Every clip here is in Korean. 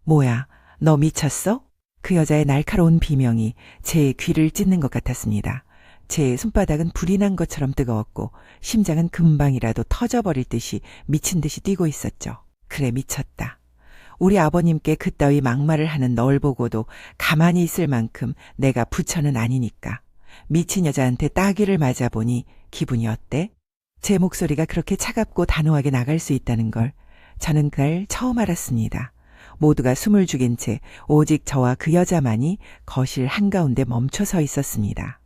뭐야, 너 미쳤어? 그 여자의 날카로운 비명이 제 귀를 찢는 것 같았습니다. 제 손바닥은 불이 난 것처럼 뜨거웠고 심장은 금방이라도 터져버릴 듯이 미친 듯이 뛰고 있었죠. 그래, 미쳤다. 우리 아버님께 그따위 막말을 하는 널 보고도 가만히 있을 만큼 내가 부처는 아니니까. 미친 여자한테 따귀를 맞아보니 기분이 어때? 제 목소리가 그렇게 차갑고 단호하게 나갈 수 있다는 걸 저는 그날 처음 알았습니다. 모두가 숨을 죽인 채 오직 저와 그 여자만이 거실 한가운데 멈춰 서 있었습니다.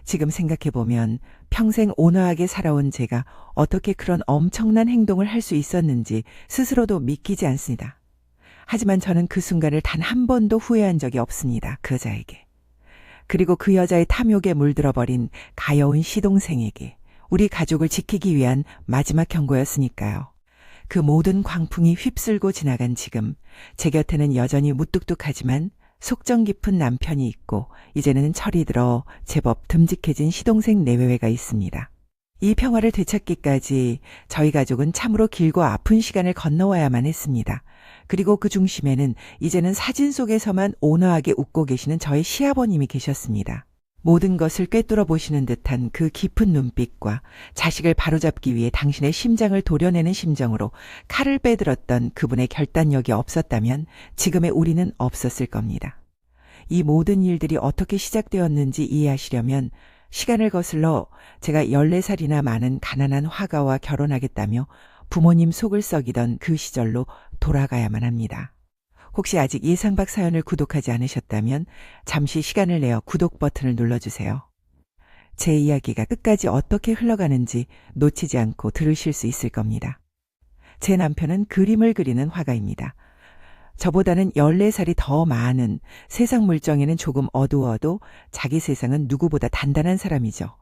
지금 생각해보면 평생 온화하게 살아온 제가 어떻게 그런 엄청난 행동을 할 수 있었는지 스스로도 믿기지 않습니다. 하지만 저는 그 순간을 단 한 번도 후회한 적이 없습니다. 그 여자에게. 그리고 그 여자의 탐욕에 물들어버린 가여운 시동생에게. 우리 가족을 지키기 위한 마지막 경고였으니까요. 그 모든 광풍이 휩쓸고 지나간 지금 제 곁에는 여전히 무뚝뚝하지만 속정 깊은 남편이 있고 이제는 철이 들어 제법 듬직해진 시동생 내외가 있습니다. 이 평화를 되찾기까지 저희 가족은 참으로 길고 아픈 시간을 건너와야만 했습니다. 그리고 그 중심에는 이제는 사진 속에서만 온화하게 웃고 계시는 저희 시아버님이 계셨습니다. 모든 것을 꿰뚫어 보시는 듯한 그 깊은 눈빛과 자식을 바로잡기 위해 당신의 심장을 도려내는 심정으로 칼을 빼들었던 그분의 결단력이 없었다면 지금의 우리는 없었을 겁니다. 이 모든 일들이 어떻게 시작되었는지 이해하시려면 시간을 거슬러 제가 14살이나 많은 가난한 화가와 결혼하겠다며 부모님 속을 썩이던 그 시절로 돌아가야만 합니다. 혹시 아직 예상밖 사연을 구독하지 않으셨다면 잠시 시간을 내어 구독 버튼을 눌러주세요. 제 이야기가 끝까지 어떻게 흘러가는지 놓치지 않고 들으실 수 있을 겁니다. 제 남편은 그림을 그리는 화가입니다. 저보다는 14살이 더 많은, 세상 물정에는 조금 어두워도 자기 세상은 누구보다 단단한 사람이죠.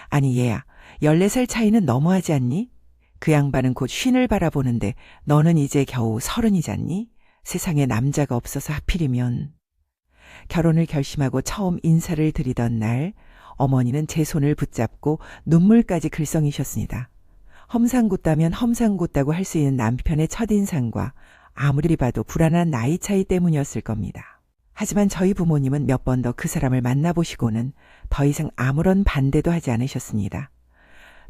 아니 얘야, 14살 차이는 너무하지 않니? 그 양반은 곧 쉰을 바라보는데 너는 이제 겨우 30이잖니? 세상에 남자가 없어서 하필이면. 결혼을 결심하고 처음 인사를 드리던 날 어머니는 제 손을 붙잡고 눈물까지 글썽이셨습니다. 험상궂다면 험상궂다고 할 수 있는 남편의 첫인상과 아무리 봐도 불안한 나이 차이 때문이었을 겁니다. 하지만 저희 부모님은 몇 번 더 그 사람을 만나보시고는 더 이상 아무런 반대도 하지 않으셨습니다.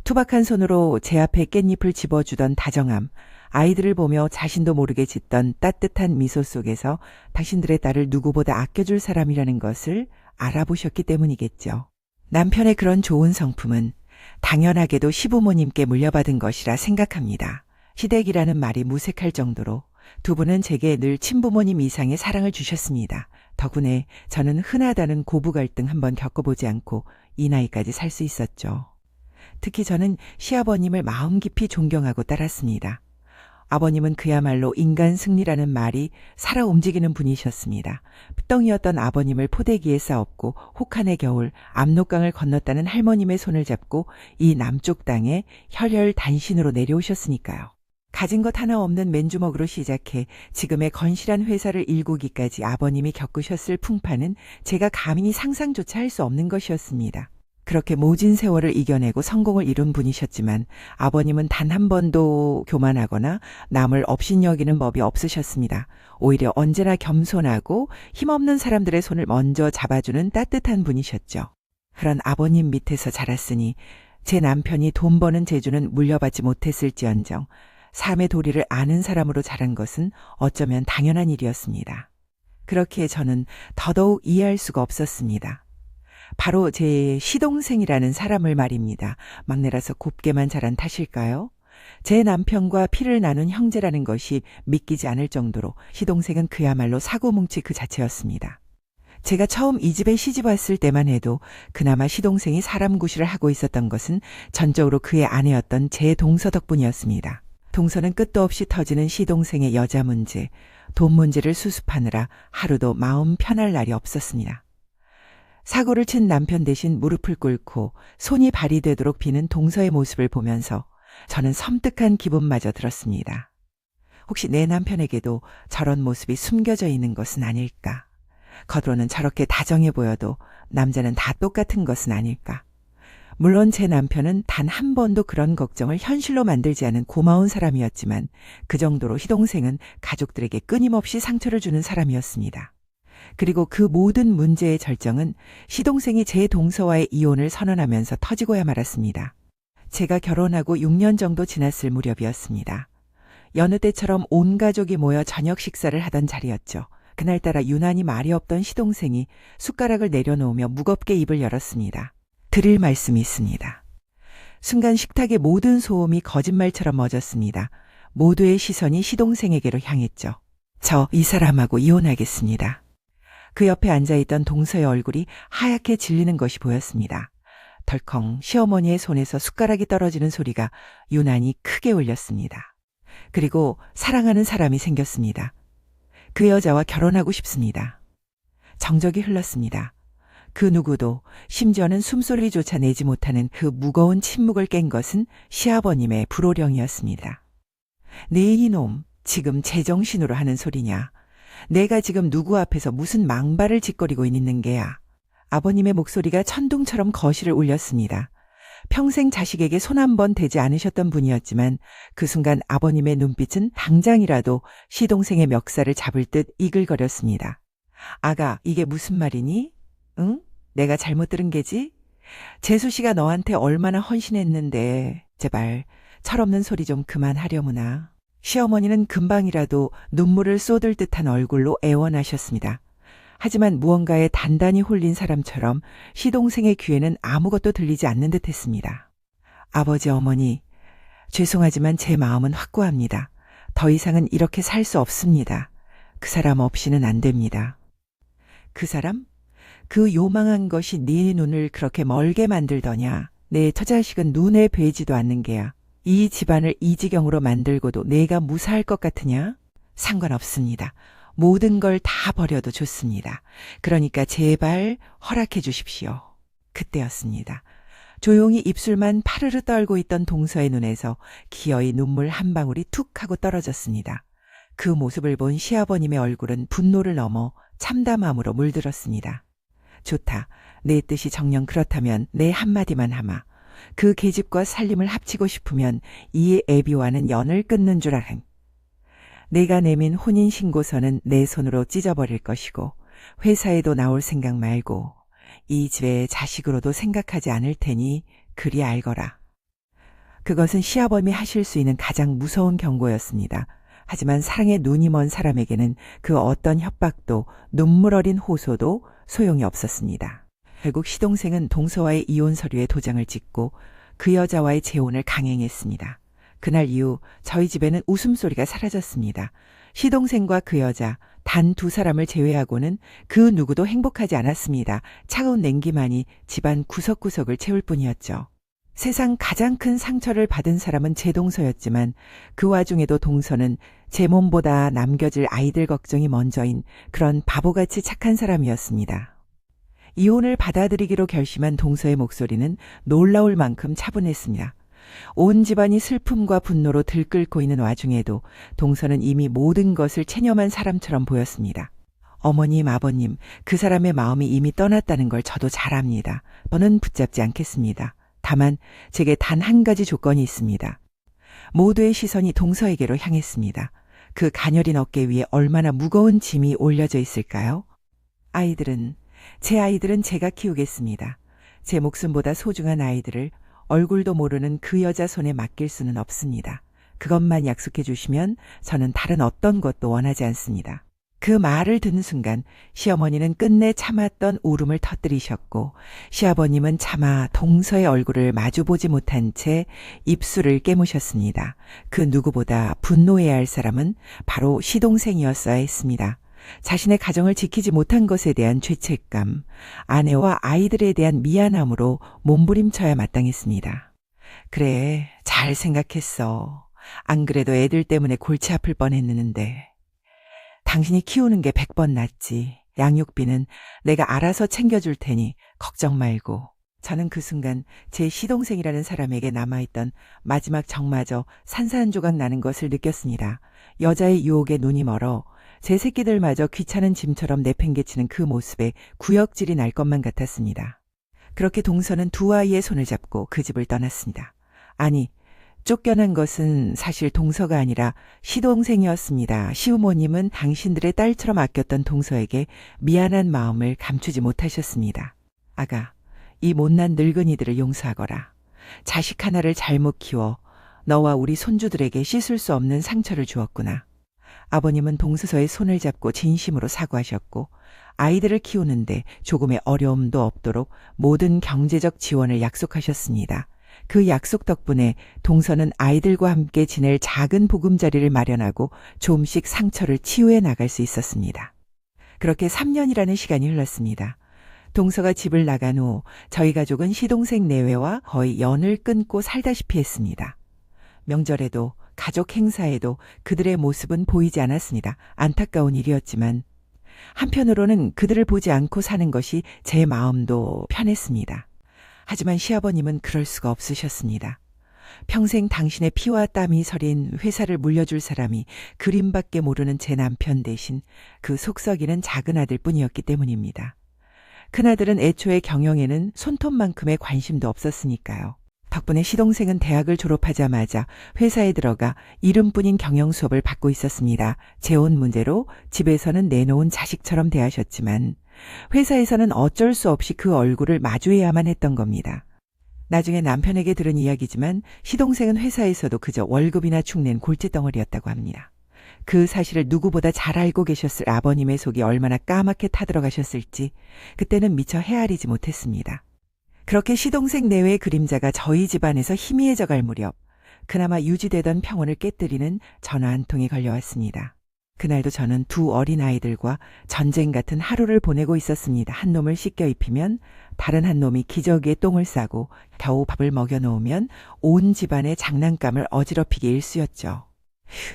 투박한 손으로 제 앞에 깻잎을 집어주던 다정함, 아이들을 보며 자신도 모르게 짓던 따뜻한 미소 속에서 당신들의 딸을 누구보다 아껴줄 사람이라는 것을 알아보셨기 때문이겠죠. 남편의 그런 좋은 성품은 당연하게도 시부모님께 물려받은 것이라 생각합니다. 시댁이라는 말이 무색할 정도로 두 분은 제게 늘 친부모님 이상의 사랑을 주셨습니다. 덕분에 저는 흔하다는 고부 갈등 한번 겪어보지 않고 이 나이까지 살 수 있었죠. 특히 저는 시아버님을 마음 깊이 존경하고 따랐습니다. 아버님은 그야말로 인간 승리라는 말이 살아 움직이는 분이셨습니다. 핏덩이였던 아버님을 포대기에 싸업고 혹한의 겨울 압록강을 건넜다는 할머님의 손을 잡고 이 남쪽 땅에 혈혈단신으로 내려오셨으니까요. 가진 것 하나 없는 맨주먹으로 시작해 지금의 건실한 회사를 일구기까지 아버님이 겪으셨을 풍파는 제가 감히 상상조차 할 수 없는 것이었습니다. 그렇게 모진 세월을 이겨내고 성공을 이룬 분이셨지만 아버님은 단 한 번도 교만하거나 남을 업신여기는 법이 없으셨습니다. 오히려 언제나 겸손하고 힘없는 사람들의 손을 먼저 잡아주는 따뜻한 분이셨죠. 그런 아버님 밑에서 자랐으니 제 남편이 돈 버는 재주는 물려받지 못했을지언정 삶의 도리를 아는 사람으로 자란 것은 어쩌면 당연한 일이었습니다. 그렇기에 저는 더더욱 이해할 수가 없었습니다. 바로 제 시동생이라는 사람을 말입니다. 막내라서 곱게만 자란 탓일까요? 제 남편과 피를 나눈 형제라는 것이 믿기지 않을 정도로 시동생은 그야말로 사고뭉치 그 자체였습니다. 제가 처음 이 집에 시집 왔을 때만 해도 그나마 시동생이 사람 구실을 하고 있었던 것은 전적으로 그의 아내였던 제 동서 덕분이었습니다. 동서는 끝도 없이 터지는 시동생의 여자 문제, 돈 문제를 수습하느라 하루도 마음 편할 날이 없었습니다. 사고를 친 남편 대신 무릎을 꿇고 손이 발이 되도록 비는 동서의 모습을 보면서 저는 섬뜩한 기분마저 들었습니다. 혹시 내 남편에게도 저런 모습이 숨겨져 있는 것은 아닐까? 겉으로는 저렇게 다정해 보여도 남자는 다 똑같은 것은 아닐까? 물론 제 남편은 단 한 번도 그런 걱정을 현실로 만들지 않은 고마운 사람이었지만 그 정도로 시동생은 가족들에게 끊임없이 상처를 주는 사람이었습니다. 그리고 그 모든 문제의 절정은 시동생이 제 동서와의 이혼을 선언하면서 터지고야 말았습니다. 제가 결혼하고 6년 정도 지났을 무렵이었습니다. 여느 때처럼 온 가족이 모여 저녁 식사를 하던 자리였죠. 그날따라 유난히 말이 없던 시동생이 숟가락을 내려놓으며 무겁게 입을 열었습니다. 드릴 말씀이 있습니다. 순간 식탁의 모든 소음이 거짓말처럼 멎었습니다. 모두의 시선이 시동생에게로 향했죠. 저 이 사람하고 이혼하겠습니다. 그 옆에 앉아있던 동서의 얼굴이 하얗게 질리는 것이 보였습니다. 덜컹 시어머니의 손에서 숟가락이 떨어지는 소리가 유난히 크게 울렸습니다. 그리고 사랑하는 사람이 생겼습니다. 그 여자와 결혼하고 싶습니다. 정적이 흘렀습니다. 그 누구도 심지어는 숨소리조차 내지 못하는 그 무거운 침묵을 깬 것은 시아버님의 불호령이었습니다. 네 이놈, 지금 제정신으로 하는 소리냐? 내가 지금 누구 앞에서 무슨 망발을 짓거리고 있는 게야? 아버님의 목소리가 천둥처럼 거실을 울렸습니다. 평생 자식에게 손 한 번 대지 않으셨던 분이었지만 그 순간 아버님의 눈빛은 당장이라도 시동생의 멱살을 잡을 듯 이글거렸습니다. 아가, 이게 무슨 말이니? 응? 내가 잘못 들은 게지? 재수 씨가 너한테 얼마나 헌신했는데 제발 철없는 소리 좀 그만하려무나. 시어머니는 금방이라도 눈물을 쏟을 듯한 얼굴로 애원하셨습니다. 하지만 무언가에 단단히 홀린 사람처럼 시동생의 귀에는 아무것도 들리지 않는 듯했습니다. 아버지, 어머니, 죄송하지만 제 마음은 확고합니다. 더 이상은 이렇게 살 수 없습니다. 그 사람 없이는 안 됩니다. 그 사람? 그 요망한 것이 네 눈을 그렇게 멀게 만들더냐. 내 처자식은 눈에 뵈지도 않는 게야. 이 집안을 이 지경으로 만들고도 내가 무사할 것 같으냐? 상관없습니다. 모든 걸 다 버려도 좋습니다. 그러니까 제발 허락해 주십시오. 그때였습니다. 조용히 입술만 파르르 떨고 있던 동서의 눈에서 기어이 눈물 한 방울이 툭 하고 떨어졌습니다. 그 모습을 본 시아버님의 얼굴은 분노를 넘어 참담함으로 물들었습니다. 좋다. 내 뜻이 정녕 그렇다면 내 한마디만 하마. 그 계집과 살림을 합치고 싶으면 이 애비와는 연을 끊는 줄 알행. 내가 내민 혼인신고서는 내 손으로 찢어버릴 것이고 회사에도 나올 생각 말고 이 집의 자식으로도 생각하지 않을 테니 그리 알거라. 그것은 시아버님이 하실 수 있는 가장 무서운 경고였습니다. 하지만 사랑에 눈이 먼 사람에게는 그 어떤 협박도 눈물 어린 호소도 소용이 없었습니다. 결국 시동생은 동서와의 이혼 서류에 도장을 찍고 그 여자와의 재혼을 강행했습니다. 그날 이후 저희 집에는 웃음소리가 사라졌습니다. 시동생과 그 여자 단 두 사람을 제외하고는 그 누구도 행복하지 않았습니다. 차가운 냉기만이 집안 구석구석을 채울 뿐이었죠. 세상 가장 큰 상처를 받은 사람은 제 동서였지만 그 와중에도 동서는 제 몸보다 남겨질 아이들 걱정이 먼저인 그런 바보같이 착한 사람이었습니다. 이혼을 받아들이기로 결심한 동서의 목소리는 놀라울 만큼 차분했습니다. 온 집안이 슬픔과 분노로 들끓고 있는 와중에도 동서는 이미 모든 것을 체념한 사람처럼 보였습니다. 어머님, 아버님, 그 사람의 마음이 이미 떠났다는 걸 저도 잘 압니다. 저는 붙잡지 않겠습니다. 다만 제게 단 한 가지 조건이 있습니다. 모두의 시선이 동서에게로 향했습니다. 그 가녀린 어깨 위에 얼마나 무거운 짐이 올려져 있을까요? 제 아이들은 제가 키우겠습니다. 제 목숨보다 소중한 아이들을 얼굴도 모르는 그 여자 손에 맡길 수는 없습니다. 그것만 약속해 주시면 저는 다른 어떤 것도 원하지 않습니다. 그 말을 듣는 순간 시어머니는 끝내 참았던 울음을 터뜨리셨고 시아버님은 차마 동서의 얼굴을 마주보지 못한 채 입술을 깨무셨습니다. 그 누구보다 분노해야 할 사람은 바로 시동생이었어야 했습니다. 자신의 가정을 지키지 못한 것에 대한 죄책감, 아내와 아이들에 대한 미안함으로 몸부림쳐야 마땅했습니다. 그래, 잘 생각했어. 안 그래도 애들 때문에 골치 아플 뻔했는데. 당신이 키우는 게 100번 낫지. 양육비는 내가 알아서 챙겨줄 테니 걱정 말고. 저는 그 순간 제 시동생이라는 사람에게 남아있던 마지막 정마저 산산조각 나는 것을 느꼈습니다. 여자의 유혹에 눈이 멀어 제 새끼들마저 귀찮은 짐처럼 내팽개치는 그 모습에 구역질이 날 것만 같았습니다. 그렇게 동서는 두 아이의 손을 잡고 그 집을 떠났습니다. 아니, 쫓겨난 것은 사실 동서가 아니라 시동생이었습니다. 시부모님은 당신들의 딸처럼 아꼈던 동서에게 미안한 마음을 감추지 못하셨습니다. 아가, 이 못난 늙은이들을 용서하거라. 자식 하나를 잘못 키워 너와 우리 손주들에게 씻을 수 없는 상처를 주었구나. 아버님은 동서의 손을 잡고 진심으로 사과하셨고 아이들을 키우는데 조금의 어려움도 없도록 모든 경제적 지원을 약속하셨습니다. 그 약속 덕분에 동서는 아이들과 함께 지낼 작은 보금자리를 마련하고 조금씩 상처를 치유해 나갈 수 있었습니다. 그렇게 3년이라는 시간이 흘렀습니다. 동서가 집을 나간 후 저희 가족은 시동생 내외와 거의 연을 끊고 살다시피 했습니다. 명절에도 가족 행사에도 그들의 모습은 보이지 않았습니다. 안타까운 일이었지만 한편으로는 그들을 보지 않고 사는 것이 제 마음도 편했습니다. 하지만 시아버님은 그럴 수가 없으셨습니다. 평생 당신의 피와 땀이 서린 회사를 물려줄 사람이 그림밖에 모르는 제 남편 대신 그 속썩이는 작은 아들뿐이었기 때문입니다. 큰아들은 애초에 경영에는 손톱만큼의 관심도 없었으니까요. 덕분에 시동생은 대학을 졸업하자마자 회사에 들어가 이름뿐인 경영 수업을 받고 있었습니다. 재혼 문제로 집에서는 내놓은 자식처럼 대하셨지만 회사에서는 어쩔 수 없이 그 얼굴을 마주해야만 했던 겁니다. 나중에 남편에게 들은 이야기지만 시동생은 회사에서도 그저 월급이나 축낸 골칫덩어리였다고 합니다. 그 사실을 누구보다 잘 알고 계셨을 아버님의 속이 얼마나 까맣게 타들어가셨을지 그때는 미처 헤아리지 못했습니다. 그렇게 시동생 내외의 그림자가 저희 집안에서 희미해져 갈 무렵 그나마 유지되던 평온을 깨뜨리는 전화 한 통이 걸려왔습니다. 그날도 저는 두 어린아이들과 전쟁 같은 하루를 보내고 있었습니다. 한 놈을 씻겨 입히면 다른 한 놈이 기저귀에 똥을 싸고 겨우 밥을 먹여놓으면 온 집안의 장난감을 어지럽히기 일쑤였죠.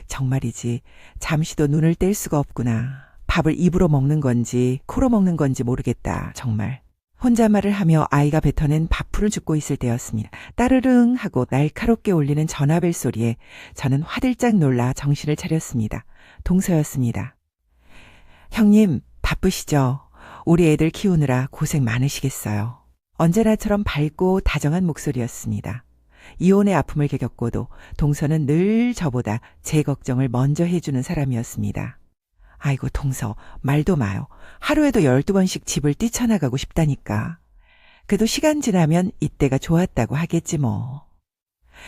정말이지 잠시도 눈을 뗄 수가 없구나. 밥을 입으로 먹는 건지 코로 먹는 건지 모르겠다. 정말. 혼잣말을 하며 아이가 뱉어낸 밥풀을 줍고 있을 때였습니다. 따르릉 하고 날카롭게 울리는 전화벨 소리에 저는 화들짝 놀라 정신을 차렸습니다. 동서였습니다. 형님 바쁘시죠? 우리 애들 키우느라 고생 많으시겠어요. 언제나처럼 밝고 다정한 목소리였습니다. 이혼의 아픔을 겪고도 동서는 늘 저보다 제 걱정을 먼저 해주는 사람이었습니다. 아이고 동서 말도 마요. 하루에도 12번씩 집을 뛰쳐나가고 싶다니까. 그래도 시간 지나면 이때가 좋았다고 하겠지 뭐.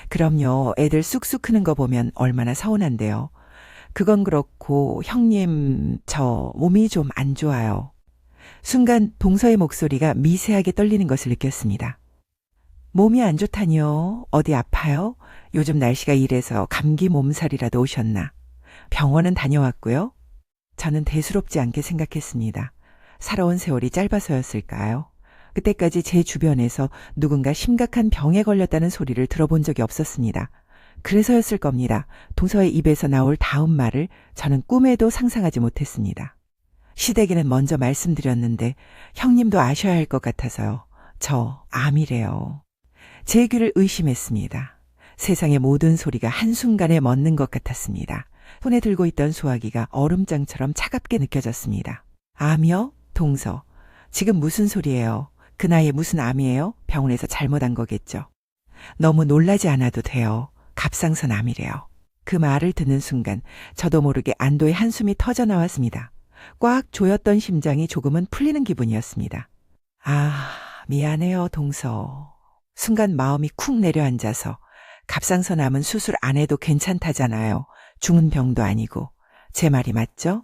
그럼요. 애들 쑥쑥 크는 거 보면 얼마나 서운한데요. 그건 그렇고 형님 저 몸이 좀 안 좋아요. 순간 동서의 목소리가 미세하게 떨리는 것을 느꼈습니다. 몸이 안 좋다니요? 어디 아파요? 요즘 날씨가 이래서 감기 몸살이라도 오셨나? 병원은 다녀왔고요. 저는 대수롭지 않게 생각했습니다. 살아온 세월이 짧아서였을까요? 그때까지 제 주변에서 누군가 심각한 병에 걸렸다는 소리를 들어본 적이 없었습니다. 그래서였을 겁니다. 동서의 입에서 나올 다음 말을 저는 꿈에도 상상하지 못했습니다. 시댁에는 먼저 말씀드렸는데 형님도 아셔야 할 것 같아서요. 저 암이래요. 제 귀를 의심했습니다. 세상의 모든 소리가 한순간에 멎는 것 같았습니다. 손에 들고 있던 수화기가 얼음장처럼 차갑게 느껴졌습니다. 암이요? 동서. 지금 무슨 소리예요? 그 나이에 무슨 암이에요? 병원에서 잘못한 거겠죠. 너무 놀라지 않아도 돼요. 갑상선 암이래요. 그 말을 듣는 순간 저도 모르게 안도의 한숨이 터져 나왔습니다. 꽉 조였던 심장이 조금은 풀리는 기분이었습니다. 아, 미안해요, 동서. 순간 마음이 쿵 내려앉아서 갑상선 암은 수술 안 해도 괜찮다잖아요. 죽은 병도 아니고. 제 말이 맞죠?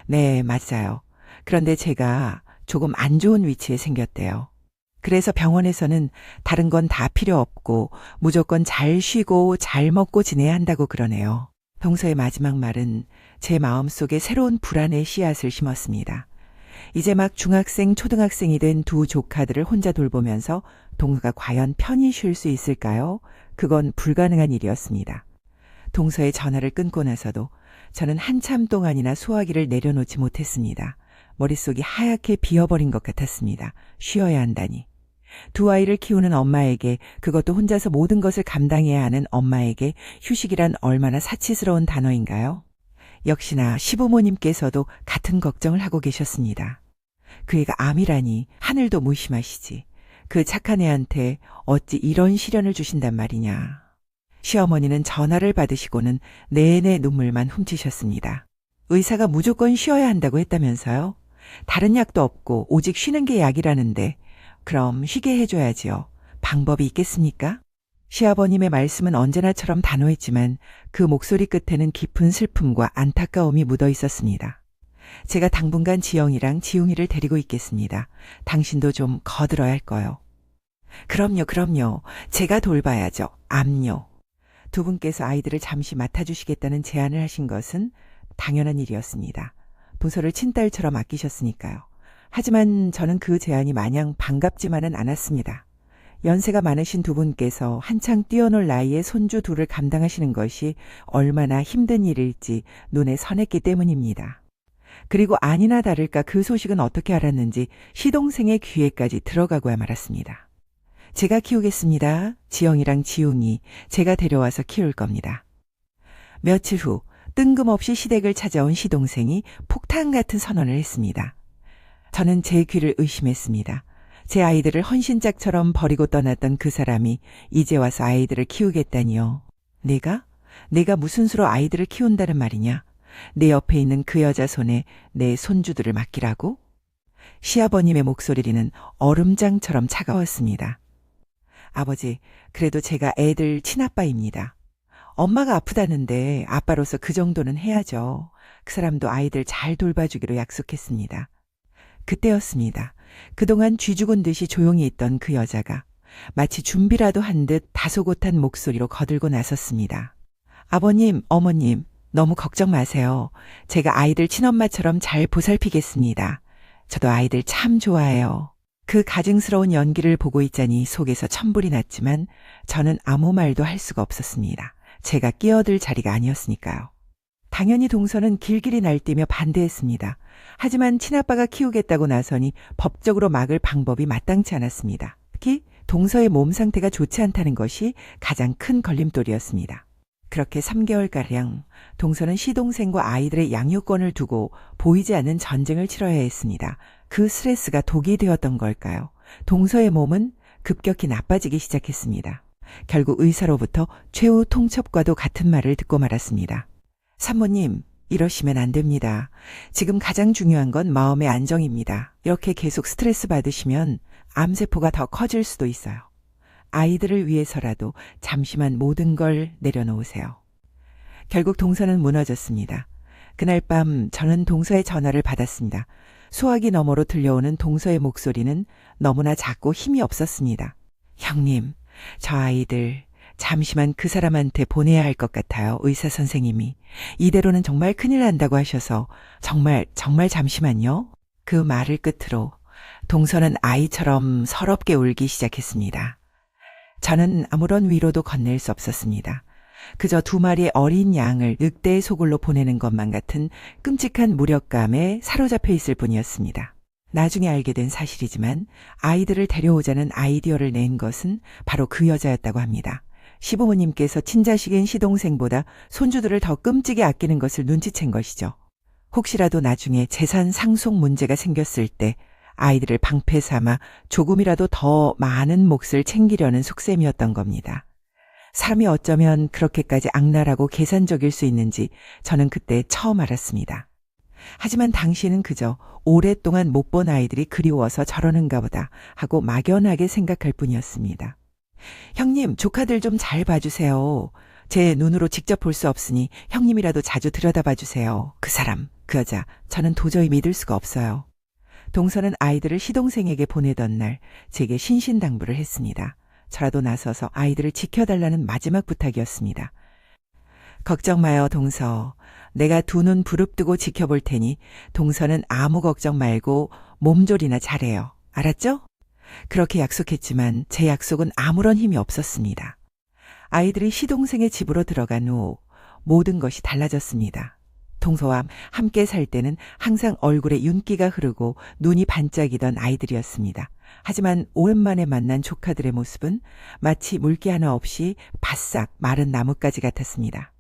네, 맞아요. 그런데 제가 조금 안 좋은 위치에 생겼대요. 그래서 병원에서는 다른 건 다 필요 없고 무조건 잘 쉬고 잘 먹고 지내야 한다고 그러네요. 동서의 마지막 말은 제 마음속에 새로운 불안의 씨앗을 심었습니다. 이제 막 중학생, 초등학생이 된 두 조카들을 혼자 돌보면서 동서가 과연 편히 쉴 수 있을까요? 그건 불가능한 일이었습니다. 동서의 전화를 끊고 나서도 저는 한참 동안이나 소화기를 내려놓지 못했습니다. 머릿속이 하얗게 비어버린 것 같았습니다. 쉬어야 한다니. 두 아이를 키우는 엄마에게, 그것도 혼자서 모든 것을 감당해야 하는 엄마에게 휴식이란 얼마나 사치스러운 단어인가요? 역시나 시부모님께서도 같은 걱정을 하고 계셨습니다. 그 애가 암이라니 하늘도 무심하시지. 그 착한 애한테 어찌 이런 시련을 주신단 말이냐. 시어머니는 전화를 받으시고는 내내 눈물만 훔치셨습니다. 의사가 무조건 쉬어야 한다고 했다면서요? 다른 약도 없고 오직 쉬는 게 약이라는데 그럼 쉬게 해줘야지요. 방법이 있겠습니까? 시아버님의 말씀은 언제나처럼 단호했지만 그 목소리 끝에는 깊은 슬픔과 안타까움이 묻어 있었습니다. 제가 당분간 지영이랑 지웅이를 데리고 있겠습니다. 당신도 좀 거들어야 할 거요. 그럼요. 제가 돌봐야죠. 암요. 두 분께서 아이들을 잠시 맡아주시겠다는 제안을 하신 것은 당연한 일이었습니다. 도서를 친딸처럼 아끼셨으니까요. 하지만 저는 그 제안이 마냥 반갑지만은 않았습니다. 연세가 많으신 두 분께서 한창 뛰어놀 나이에 손주 둘을 감당하시는 것이 얼마나 힘든 일일지 눈에 선했기 때문입니다. 그리고 아니나 다를까 그 소식은 어떻게 알았는지 시동생의 귀에까지 들어가고야 말았습니다. 제가 키우겠습니다. 지영이랑 지웅이 제가 데려와서 키울 겁니다. 며칠 후 뜬금없이 시댁을 찾아온 시동생이 폭탄 같은 선언을 했습니다. 저는 제 귀를 의심했습니다. 제 아이들을 헌신짝처럼 버리고 떠났던 그 사람이 이제 와서 아이들을 키우겠다니요. 내가 무슨 수로 아이들을 키운다는 말이냐? 내 옆에 있는 그 여자 손에 내 손주들을 맡기라고? 시아버님의 목소리는 얼음장처럼 차가웠습니다. 아버지, 그래도 제가 애들 친아빠입니다. 엄마가 아프다는데 아빠로서 그 정도는 해야죠. 그 사람도 아이들 잘 돌봐주기로 약속했습니다. 그때였습니다. 그동안 쥐죽은 듯이 조용히 있던 그 여자가 마치 준비라도 한 듯 다소곳한 목소리로 거들고 나섰습니다. 아버님, 어머님, 너무 걱정 마세요. 제가 아이들 친엄마처럼 잘 보살피겠습니다. 저도 아이들 참 좋아해요. 그 가증스러운 연기를 보고 있자니 속에서 천불이 났지만 저는 아무 말도 할 수가 없었습니다. 제가 끼어들 자리가 아니었으니까요. 당연히 동서는 길길이 날뛰며 반대했습니다. 하지만 친아빠가 키우겠다고 나서니 법적으로 막을 방법이 마땅치 않았습니다. 특히 동서의 몸 상태가 좋지 않다는 것이 가장 큰 걸림돌이었습니다. 그렇게 3개월가량 동서는 시동생과 아이들의 양육권을 두고 보이지 않는 전쟁을 치러야 했습니다. 그 스트레스가 독이 되었던 걸까요? 동서의 몸은 급격히 나빠지기 시작했습니다. 결국 의사로부터 최후 통첩과도 같은 말을 듣고 말았습니다. 산모님, 이러시면 안 됩니다. 지금 가장 중요한 건 마음의 안정입니다. 이렇게 계속 스트레스 받으시면 암세포가 더 커질 수도 있어요. 아이들을 위해서라도 잠시만 모든 걸 내려놓으세요. 결국 동서는 무너졌습니다. 그날 밤 저는 동서의 전화를 받았습니다. 소화기 너머로 들려오는 동서의 목소리는 너무나 작고 힘이 없었습니다. 형님, 저 아이들 잠시만 그 사람한테 보내야 할 것 같아요. 의사 선생님이. 이대로는 정말 큰일 난다고 하셔서 정말 잠시만요. 그 말을 끝으로 동서는 아이처럼 서럽게 울기 시작했습니다. 저는 아무런 위로도 건넬 수 없었습니다. 그저 2마리의 어린 양을 늑대의 소굴로 보내는 것만 같은 끔찍한 무력감에 사로잡혀 있을 뿐이었습니다. 나중에 알게 된 사실이지만 아이들을 데려오자는 아이디어를 낸 것은 바로 그 여자였다고 합니다. 시부모님께서 친자식인 시동생보다 손주들을 더 끔찍이 아끼는 것을 눈치챈 것이죠. 혹시라도 나중에 재산 상속 문제가 생겼을 때 아이들을 방패 삼아 조금이라도 더 많은 몫을 챙기려는 속셈이었던 겁니다. 사람이 어쩌면 그렇게까지 악랄하고 계산적일 수 있는지 저는 그때 처음 알았습니다. 하지만 당시에는 그저 오랫동안 못 본 아이들이 그리워서 저러는가 보다 하고 막연하게 생각할 뿐이었습니다. 형님, 조카들 좀 잘 봐주세요. 제 눈으로 직접 볼 수 없으니 형님이라도 자주 들여다봐 주세요. 그 사람, 그 여자, 저는 도저히 믿을 수가 없어요. 동서는 아이들을 시동생에게 보내던 날 제게 신신당부를 했습니다. 저라도 나서서 아이들을 지켜달라는 마지막 부탁이었습니다. 걱정 마요, 동서. 내가 2눈 부릅뜨고 지켜볼 테니 동서는 아무 걱정 말고 몸조리나 잘해요. 알았죠? 그렇게 약속했지만 제 약속은 아무런 힘이 없었습니다. 아이들이 시동생의 집으로 들어간 후 모든 것이 달라졌습니다. 동서와 함께 살 때는 항상 얼굴에 윤기가 흐르고 눈이 반짝이던 아이들이었습니다. 하지만 오랜만에 만난 조카들의 모습은 마치 물기 하나 없이 바싹 마른 나뭇가지 같았습니다.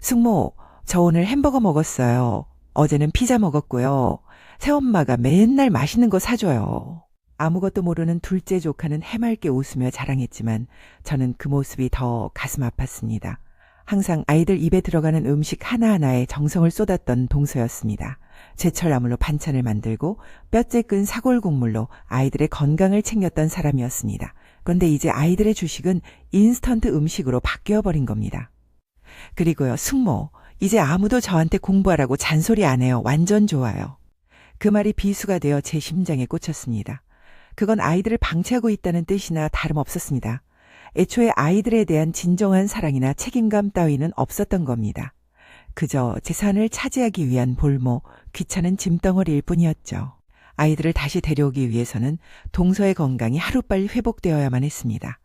숙모, 저 오늘 햄버거 먹었어요. 어제는 피자 먹었고요. 새엄마가 맨날 맛있는 거 사줘요. 아무것도 모르는 둘째 조카는 해맑게 웃으며 자랑했지만 저는 그 모습이 더 가슴 아팠습니다. 항상 아이들 입에 들어가는 음식 하나하나에 정성을 쏟았던 동서였습니다. 제철 나물로 반찬을 만들고 뼈째 끈 사골 국물로 아이들의 건강을 챙겼던 사람이었습니다. 그런데 이제 아이들의 주식은 인스턴트 음식으로 바뀌어버린 겁니다. 그리고요, 숙모, 이제 아무도 저한테 공부하라고 잔소리 안 해요. 완전 좋아요. 그 말이 비수가 되어 제 심장에 꽂혔습니다. 그건 아이들을 방치하고 있다는 뜻이나 다름없었습니다. 애초에 아이들에 대한 진정한 사랑이나 책임감 따위는 없었던 겁니다. 그저 재산을 차지하기 위한 볼모, 귀찮은 짐덩어리일 뿐이었죠. 아이들을 다시 데려오기 위해서는 동서의 건강이 하루빨리 회복되어야만 했습니다.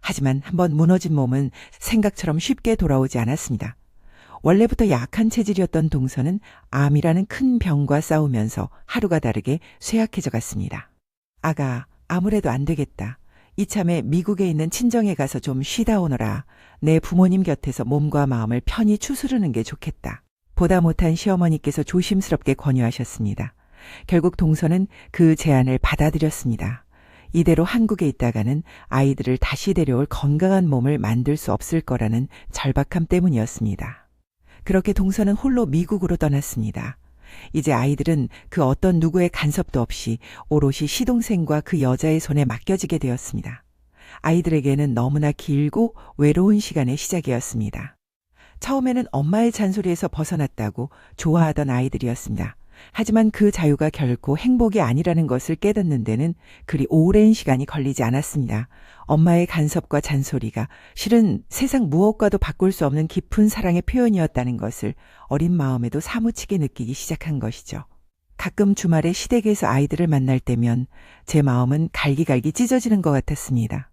하지만 한번 무너진 몸은 생각처럼 쉽게 돌아오지 않았습니다. 원래부터 약한 체질이었던 동서는 암이라는 큰 병과 싸우면서 하루가 다르게 쇠약해져 갔습니다. 아가, 아무래도 안 되겠다. 이참에 미국에 있는 친정에 가서 좀 쉬다 오너라. 내 부모님 곁에서 몸과 마음을 편히 추스르는 게 좋겠다. 보다 못한 시어머니께서 조심스럽게 권유하셨습니다. 결국 동서는 그 제안을 받아들였습니다. 이대로 한국에 있다가는 아이들을 다시 데려올 건강한 몸을 만들 수 없을 거라는 절박함 때문이었습니다. 그렇게 동서는 홀로 미국으로 떠났습니다. 이제 아이들은 그 어떤 누구의 간섭도 없이 오롯이 시동생과 그 여자의 손에 맡겨지게 되었습니다. 아이들에게는 너무나 길고 외로운 시간의 시작이었습니다. 처음에는 엄마의 잔소리에서 벗어났다고 좋아하던 아이들이었습니다. 하지만 그 자유가 결코 행복이 아니라는 것을 깨닫는 데는 그리 오랜 시간이 걸리지 않았습니다. 엄마의 간섭과 잔소리가 실은 세상 무엇과도 바꿀 수 없는 깊은 사랑의 표현이었다는 것을 어린 마음에도 사무치게 느끼기 시작한 것이죠. 가끔 주말에 시댁에서 아이들을 만날 때면 제 마음은 갈기갈기 찢어지는 것 같았습니다.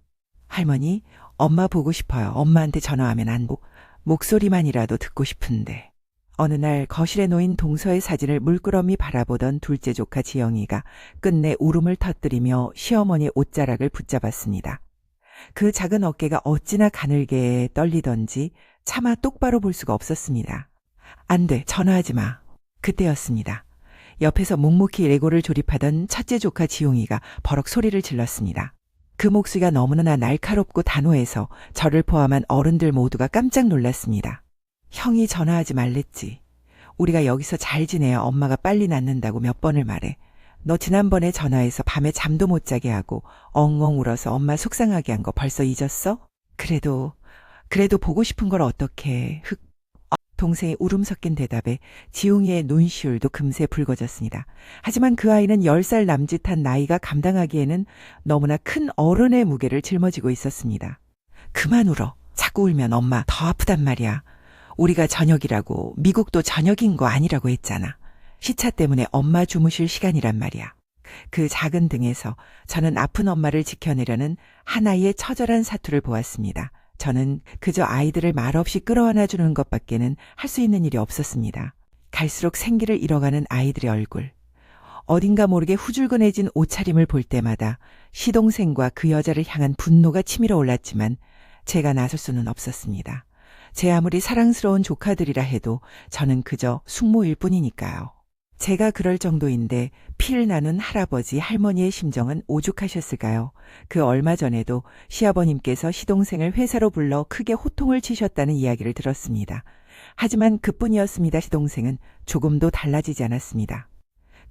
할머니, 엄마 보고 싶어요. 엄마한테 전화하면 안 보고 목소리만이라도 듣고 싶은데. 어느 날 거실에 놓인 동서의 사진을 물끄러미 바라보던 둘째 조카 지영이가 끝내 울음을 터뜨리며 시어머니의 옷자락을 붙잡았습니다. 그 작은 어깨가 어찌나 가늘게 떨리던지 차마 똑바로 볼 수가 없었습니다. 안 돼, 전화하지 마. 그때였습니다. 옆에서 묵묵히 레고를 조립하던 첫째 조카 지용이가 버럭 소리를 질렀습니다. 그 목소리가 너무나 날카롭고 단호해서 저를 포함한 어른들 모두가 깜짝 놀랐습니다. 형이 전화하지 말랬지. 우리가 여기서 잘 지내야 엄마가 빨리 낫는다고 몇 번을 말해. 너 지난번에 전화해서 밤에 잠도 못 자게 하고 엉엉 울어서 엄마 속상하게 한 거 벌써 잊었어? 그래도 보고 싶은 걸 어떡해. 동생의 울음 섞인 대답에 지웅이의 눈시울도 금세 붉어졌습니다. 하지만 그 아이는 10살 남짓한 나이가 감당하기에는 너무나 큰 어른의 무게를 짊어지고 있었습니다. 그만 울어. 자꾸 울면 엄마 더 아프단 말이야. 우리가 저녁이라고 미국도 저녁인 거 아니라고 했잖아. 시차 때문에 엄마 주무실 시간이란 말이야. 그 작은 등에서 저는 아픈 엄마를 지켜내려는 하나의 처절한 사투를 보았습니다. 저는 그저 아이들을 말없이 끌어안아 주는 것밖에는 할 수 있는 일이 없었습니다. 갈수록 생기를 잃어가는 아이들의 얼굴. 어딘가 모르게 후줄근해진 옷차림을 볼 때마다 시동생과 그 여자를 향한 분노가 치밀어 올랐지만 제가 나설 수는 없었습니다. 제 아무리 사랑스러운 조카들이라 해도 저는 그저 숙모일 뿐이니까요. 제가 그럴 정도인데 피를 나눈 할아버지, 할머니의 심정은 오죽하셨을까요? 그 얼마 전에도 시아버님께서 시동생을 회사로 불러 크게 호통을 치셨다는 이야기를 들었습니다. 하지만 그뿐이었습니다. 시동생은 조금도 달라지지 않았습니다.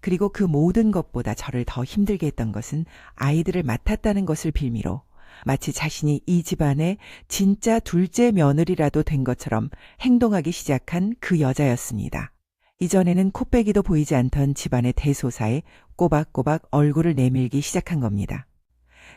그리고 그 모든 것보다 저를 더 힘들게 했던 것은 아이들을 맡았다는 것을 빌미로 마치 자신이 이 집안의 진짜 둘째 며느리라도 된 것처럼 행동하기 시작한 그 여자였습니다. 이전에는 코빼기도 보이지 않던 집안의 대소사에 꼬박꼬박 얼굴을 내밀기 시작한 겁니다.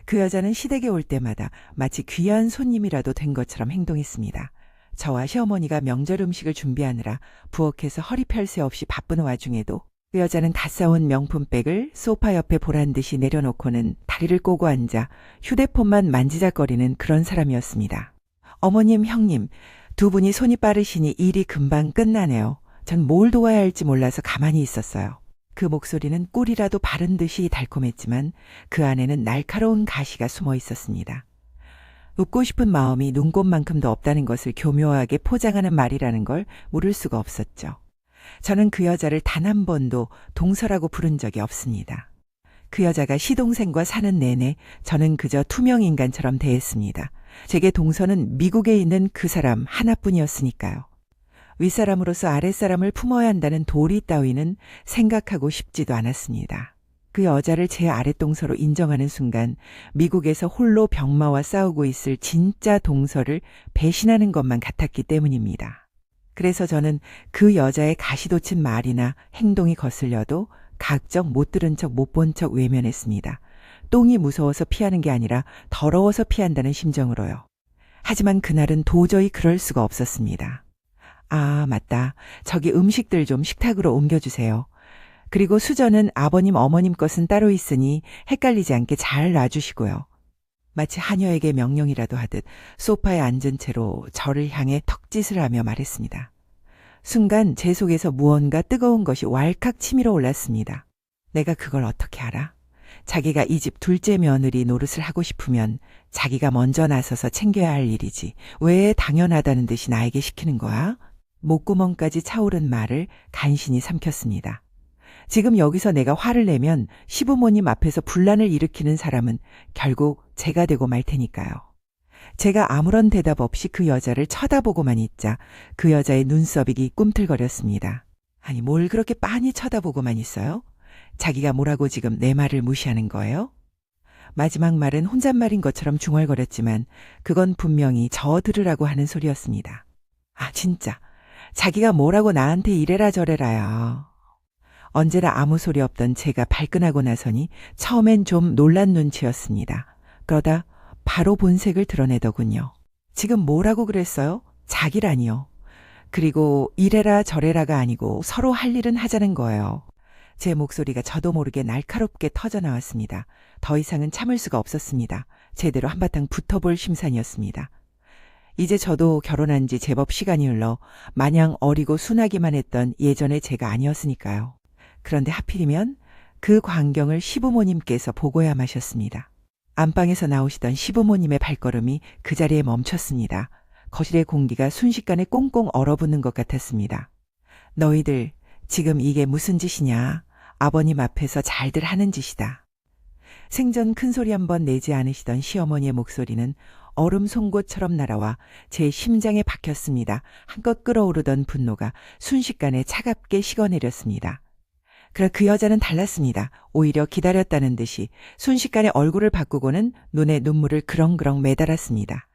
그 여자는 시댁에 올 때마다 마치 귀한 손님이라도 된 것처럼 행동했습니다. 저와 시어머니가 명절 음식을 준비하느라 부엌에서 허리 펼 새 없이 바쁜 와중에도 그 여자는 다 싸온 명품백을 소파 옆에 보란듯이 내려놓고는 다리를 꼬고 앉아 휴대폰만 만지작거리는 그런 사람이었습니다. 어머님, 형님, 두 분이 손이 빠르시니 일이 금방 끝나네요. 전 뭘 도와야 할지 몰라서 가만히 있었어요. 그 목소리는 꿀이라도 바른 듯이 달콤했지만 그 안에는 날카로운 가시가 숨어 있었습니다. 웃고 싶은 마음이 눈곱만큼도 없다는 것을 교묘하게 포장하는 말이라는 걸 모를 수가 없었죠. 저는 그 여자를 단 한 번도 동서라고 부른 적이 없습니다. 그 여자가 시동생과 사는 내내 저는 그저 투명인간처럼 대했습니다. 제게 동서는 미국에 있는 그 사람 하나뿐이었으니까요. 윗사람으로서 아랫사람을 품어야 한다는 도리 따위는 생각하고 싶지도 않았습니다. 그 여자를 제 아랫동서로 인정하는 순간 미국에서 홀로 병마와 싸우고 있을 진짜 동서를 배신하는 것만 같았기 때문입니다. 그래서 저는 그 여자의 가시돋친 말이나 행동이 거슬려도 각적 못 들은 척 못 본 척 외면했습니다. 똥이 무서워서 피하는 게 아니라 더러워서 피한다는 심정으로요. 하지만 그날은 도저히 그럴 수가 없었습니다. 아, 맞다. 저기 음식들 좀 식탁으로 옮겨주세요. 그리고 수저는 아버님, 어머님 것은 따로 있으니 헷갈리지 않게 잘 놔주시고요. 마치 하녀에게 명령이라도 하듯 소파에 앉은 채로 저를 향해 턱짓을 하며 말했습니다. 순간 제 속에서 무언가 뜨거운 것이 왈칵 치밀어 올랐습니다. 내가 그걸 어떻게 알아? 자기가 이 집 둘째 며느리 노릇을 하고 싶으면 자기가 먼저 나서서 챙겨야 할 일이지. 왜 당연하다는 듯이 나에게 시키는 거야? 목구멍까지 차오른 말을 간신히 삼켰습니다. 지금 여기서 내가 화를 내면 시부모님 앞에서 분란을 일으키는 사람은 결국 제가 되고 말 테니까요. 제가 아무런 대답 없이 그 여자를 쳐다보고만 있자 그 여자의 눈썹이 꿈틀거렸습니다. 아니, 뭘 그렇게 빤히 쳐다보고만 있어요? 자기가 뭐라고 지금 내 말을 무시하는 거예요? 마지막 말은 혼잣말인 것처럼 중얼거렸지만 그건 분명히 저 들으라고 하는 소리였습니다. 아, 진짜. 자기가 뭐라고 나한테 이래라 저래라요. 언제나 아무 소리 없던 제가 발끈하고 나서니 처음엔 좀 놀란 눈치였습니다. 그러다 바로 본색을 드러내더군요. 지금 뭐라고 그랬어요? 자기라니요. 그리고 이래라 저래라가 아니고 서로 할 일은 하자는 거예요. 제 목소리가 저도 모르게 날카롭게 터져나왔습니다. 더 이상은 참을 수가 없었습니다. 제대로 한바탕 붙어볼 심산이었습니다. 이제 저도 결혼한 지 제법 시간이 흘러 마냥 어리고 순하기만 했던 예전의 제가 아니었으니까요. 그런데 하필이면 그 광경을 시부모님께서 보고야 마셨습니다. 안방에서 나오시던 시부모님의 발걸음이 그 자리에 멈췄습니다. 거실의 공기가 순식간에 꽁꽁 얼어붙는 것 같았습니다. 너희들 지금 이게 무슨 짓이냐? 아버님 앞에서 잘들 하는 짓이다. 생전 큰소리 한번 내지 않으시던 시어머니의 목소리는 얼음 송곳처럼 날아와 제 심장에 박혔습니다. 한껏 끓어오르던 분노가 순식간에 차갑게 식어내렸습니다. 그러나 그 여자는 달랐습니다. 오히려 기다렸다는 듯이 순식간에 얼굴을 바꾸고는 눈에 눈물을 그렁그렁 매달았습니다.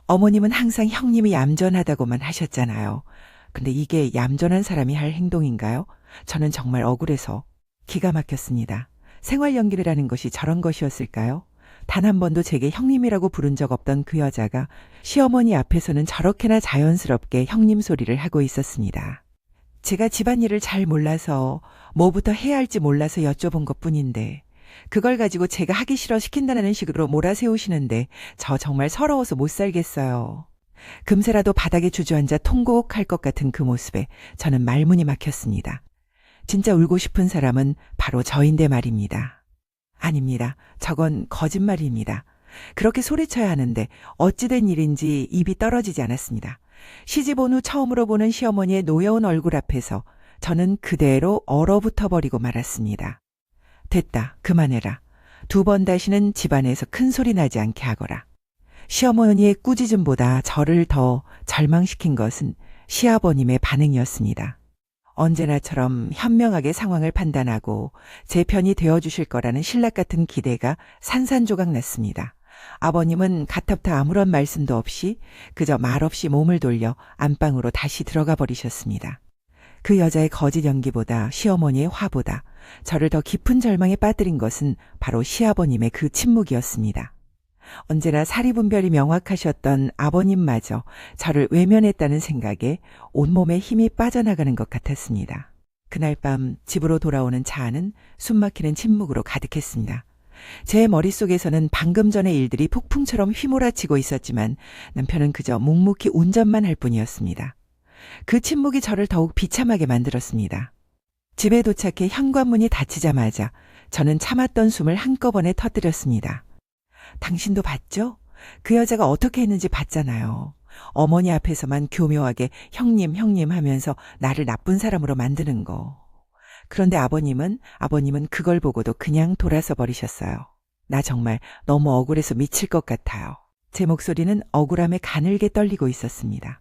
어머님은 항상 형님이 얌전하다고만 하셨잖아요. 근데 이게 얌전한 사람이 할 행동인가요? 저는 정말 억울해서 기가 막혔습니다. 생활 연기를 하는 것이 저런 것이었을까요? 단 한 번도 제게 형님이라고 부른 적 없던 그 여자가 시어머니 앞에서는 저렇게나 자연스럽게 형님 소리를 하고 있었습니다. 제가 집안일을 잘 몰라서 뭐부터 해야 할지 몰라서 여쭤본 것뿐인데 그걸 가지고 제가 하기 싫어 시킨다는 식으로 몰아세우시는데 저 정말 서러워서 못 살겠어요. 금세라도 바닥에 주저앉아 통곡할 것 같은 그 모습에 저는 말문이 막혔습니다. 진짜 울고 싶은 사람은 바로 저인데 말입니다. 아닙니다. 저건 거짓말입니다. 그렇게 소리쳐야 하는데 어찌된 일인지 입이 떨어지지 않았습니다. 시집 온 후 처음으로 보는 시어머니의 노여운 얼굴 앞에서 저는 그대로 얼어붙어 버리고 말았습니다. 됐다. 그만해라. 2번 다시는 집안에서 큰 소리 나지 않게 하거라. 시어머니의 꾸짖음보다 저를 더 절망시킨 것은 시아버님의 반응이었습니다. 언제나처럼 현명하게 상황을 판단하고 제 편이 되어주실 거라는 신락 같은 기대가 산산조각 났습니다. 아버님은 가탑타 아무런 말씀도 없이 그저 말없이 몸을 돌려 안방으로 다시 들어가 버리셨습니다. 그 여자의 거짓 연기보다 시어머니의 화보다 저를 더 깊은 절망에 빠뜨린 것은 바로 시아버님의 그 침묵이었습니다. 언제나 사리분별이 명확하셨던 아버님마저 저를 외면했다는 생각에 온몸에 힘이 빠져나가는 것 같았습니다. 그날 밤 집으로 돌아오는 차 안은 숨막히는 침묵으로 가득했습니다. 제 머릿속에서는 방금 전의 일들이 폭풍처럼 휘몰아치고 있었지만 남편은 그저 묵묵히 운전만 할 뿐이었습니다. 그 침묵이 저를 더욱 비참하게 만들었습니다. 집에 도착해 현관문이 닫히자마자 저는 참았던 숨을 한꺼번에 터뜨렸습니다. 당신도 봤죠? 그 여자가 어떻게 했는지 봤잖아요. 어머니 앞에서만 교묘하게 형님 하면서 나를 나쁜 사람으로 만드는 거. 그런데 아버님은 그걸 보고도 그냥 돌아서 버리셨어요. 나 정말 너무 억울해서 미칠 것 같아요. 제 목소리는 억울함에 가늘게 떨리고 있었습니다.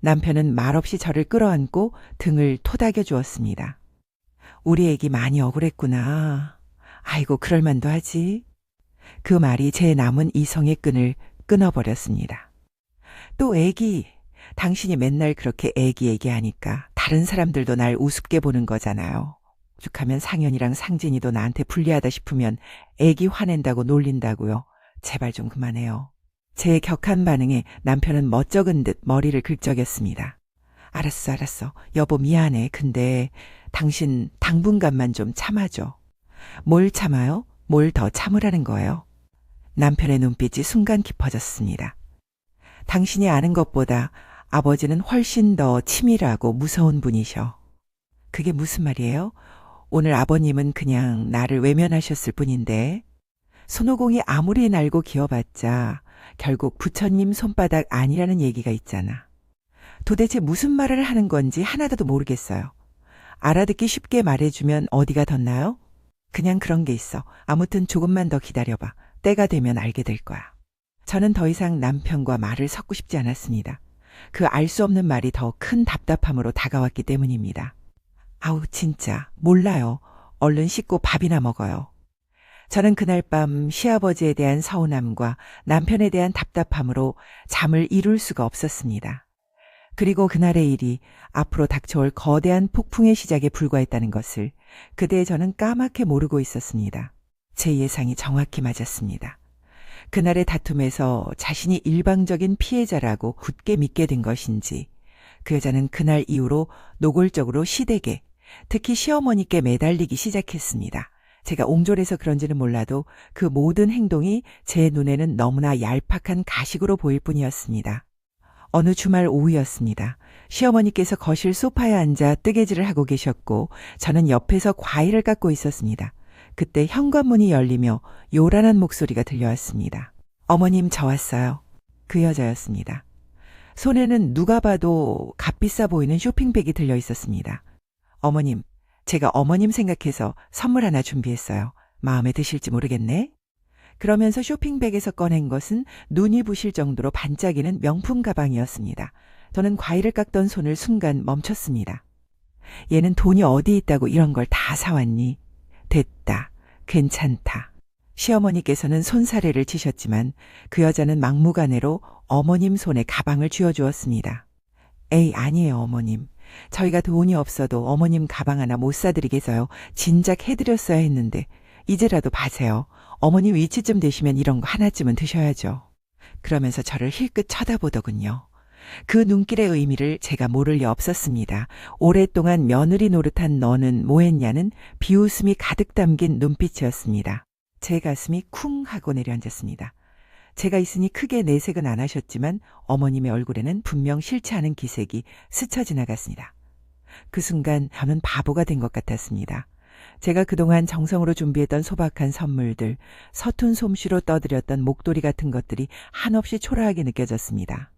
남편은 말없이 저를 끌어안고 등을 토닥여 주었습니다. 우리 애기 많이 억울했구나. 아이고, 그럴만도 하지. 그 말이 제 남은 이성의 끈을 끊어버렸습니다. 또 애기, 당신이 맨날 그렇게 애기 얘기하니까 다른 사람들도 날 우습게 보는 거잖아요. 오죽하면 상현이랑 상진이도 나한테 불리하다 싶으면 애기 화낸다고 놀린다고요. 제발 좀 그만해요. 제 격한 반응에 남편은 멋쩍은 듯 머리를 긁적였습니다. 알았어. 여보 미안해. 근데 당신 당분간만 좀 참아줘. 뭘 참아요? 뭘 더 참으라는 거예요? 남편의 눈빛이 순간 깊어졌습니다. 당신이 아는 것보다 아버지는 훨씬 더 치밀하고 무서운 분이셔. 그게 무슨 말이에요? 오늘 아버님은 그냥 나를 외면하셨을 뿐인데 손오공이 아무리 날고 기어봤자 결국 부처님 손바닥 아니라는 얘기가 있잖아. 도대체 무슨 말을 하는 건지 하나도 모르겠어요. 알아듣기 쉽게 말해주면 어디가 덧나요? 그냥 그런 게 있어. 아무튼 조금만 더 기다려봐. 때가 되면 알게 될 거야. 저는 더 이상 남편과 말을 섞고 싶지 않았습니다. 그 알 수 없는 말이 더 큰 답답함으로 다가왔기 때문입니다. 아우 진짜 몰라요. 얼른 씻고 밥이나 먹어요. 저는 그날 밤 시아버지에 대한 서운함과 남편에 대한 답답함으로 잠을 이룰 수가 없었습니다. 그리고 그날의 일이 앞으로 닥쳐올 거대한 폭풍의 시작에 불과했다는 것을 그때 저는 까맣게 모르고 있었습니다. 제 예상이 정확히 맞았습니다. 그날의 다툼에서 자신이 일방적인 피해자라고 굳게 믿게 된 것인지 그 여자는 그날 이후로 노골적으로 시댁에 특히 시어머니께 매달리기 시작했습니다. 제가 옹졸해서 그런지는 몰라도 그 모든 행동이 제 눈에는 너무나 얄팍한 가식으로 보일 뿐이었습니다. 어느 주말 오후였습니다. 시어머니께서 거실 소파에 앉아 뜨개질을 하고 계셨고 저는 옆에서 과일을 깎고 있었습니다. 그때 현관문이 열리며 요란한 목소리가 들려왔습니다. 어머님 저 왔어요. 그 여자였습니다. 손에는 누가 봐도 값비싸 보이는 쇼핑백이 들려 있었습니다. 어머님, 제가 어머님 생각해서 선물 하나 준비했어요. 마음에 드실지 모르겠네. 그러면서 쇼핑백에서 꺼낸 것은 눈이 부실 정도로 반짝이는 명품 가방이었습니다. 저는 과일을 깎던 손을 순간 멈췄습니다. 얘는 돈이 어디 있다고 이런 걸 다 사왔니? 됐다. 괜찮다. 시어머니께서는 손사래를 치셨지만 그 여자는 막무가내로 어머님 손에 가방을 쥐어주었습니다. 에이 아니에요 어머님. 저희가 돈이 없어도 어머님 가방 하나 못 사드리겠어요. 진작 해드렸어야 했는데 이제라도 봐세요. 어머님 위치쯤 되시면 이런 거 하나쯤은 드셔야죠. 그러면서 저를 힐끗 쳐다보더군요. 그 눈길의 의미를 제가 모를 리 없었습니다. 오랫동안 며느리 노릇한 너는 뭐했냐는 비웃음이 가득 담긴 눈빛이었습니다. 제 가슴이 쿵 하고 내려앉았습니다. 제가 있으니 크게 내색은 안 하셨지만 어머님의 얼굴에는 분명 싫지 않은 기색이 스쳐 지나갔습니다. 그 순간 저는 바보가 된 것 같았습니다. 제가 그동안 정성으로 준비했던 소박한 선물들, 서툰 솜씨로 떠들였던 목도리 같은 것들이 한없이 초라하게 느껴졌습니다.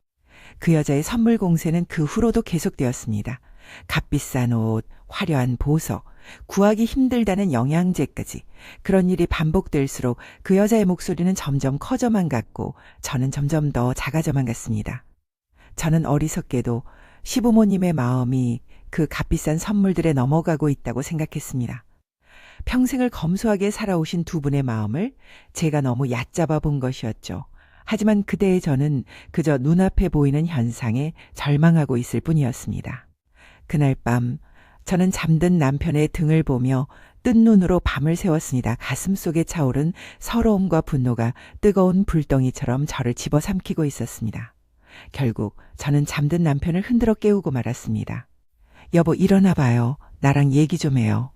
그 여자의 선물 공세는 그 후로도 계속되었습니다. 값비싼 옷, 화려한 보석, 구하기 힘들다는 영양제까지 그런 일이 반복될수록 그 여자의 목소리는 점점 커져만 갔고 저는 점점 더 작아져만 갔습니다. 저는 어리석게도 시부모님의 마음이 그 값비싼 선물들에 넘어가고 있다고 생각했습니다. 평생을 검소하게 살아오신 두 분의 마음을 제가 너무 얕잡아 본 것이었죠. 하지만 그때의 저는 그저 눈앞에 보이는 현상에 절망하고 있을 뿐이었습니다. 그날 밤 저는 잠든 남편의 등을 보며 뜬 눈으로 밤을 새웠습니다. 가슴속에 차오른 서러움과 분노가 뜨거운 불덩이처럼 저를 집어삼키고 있었습니다. 결국 저는 잠든 남편을 흔들어 깨우고 말았습니다. 여보 일어나 봐요. 나랑 얘기 좀 해요.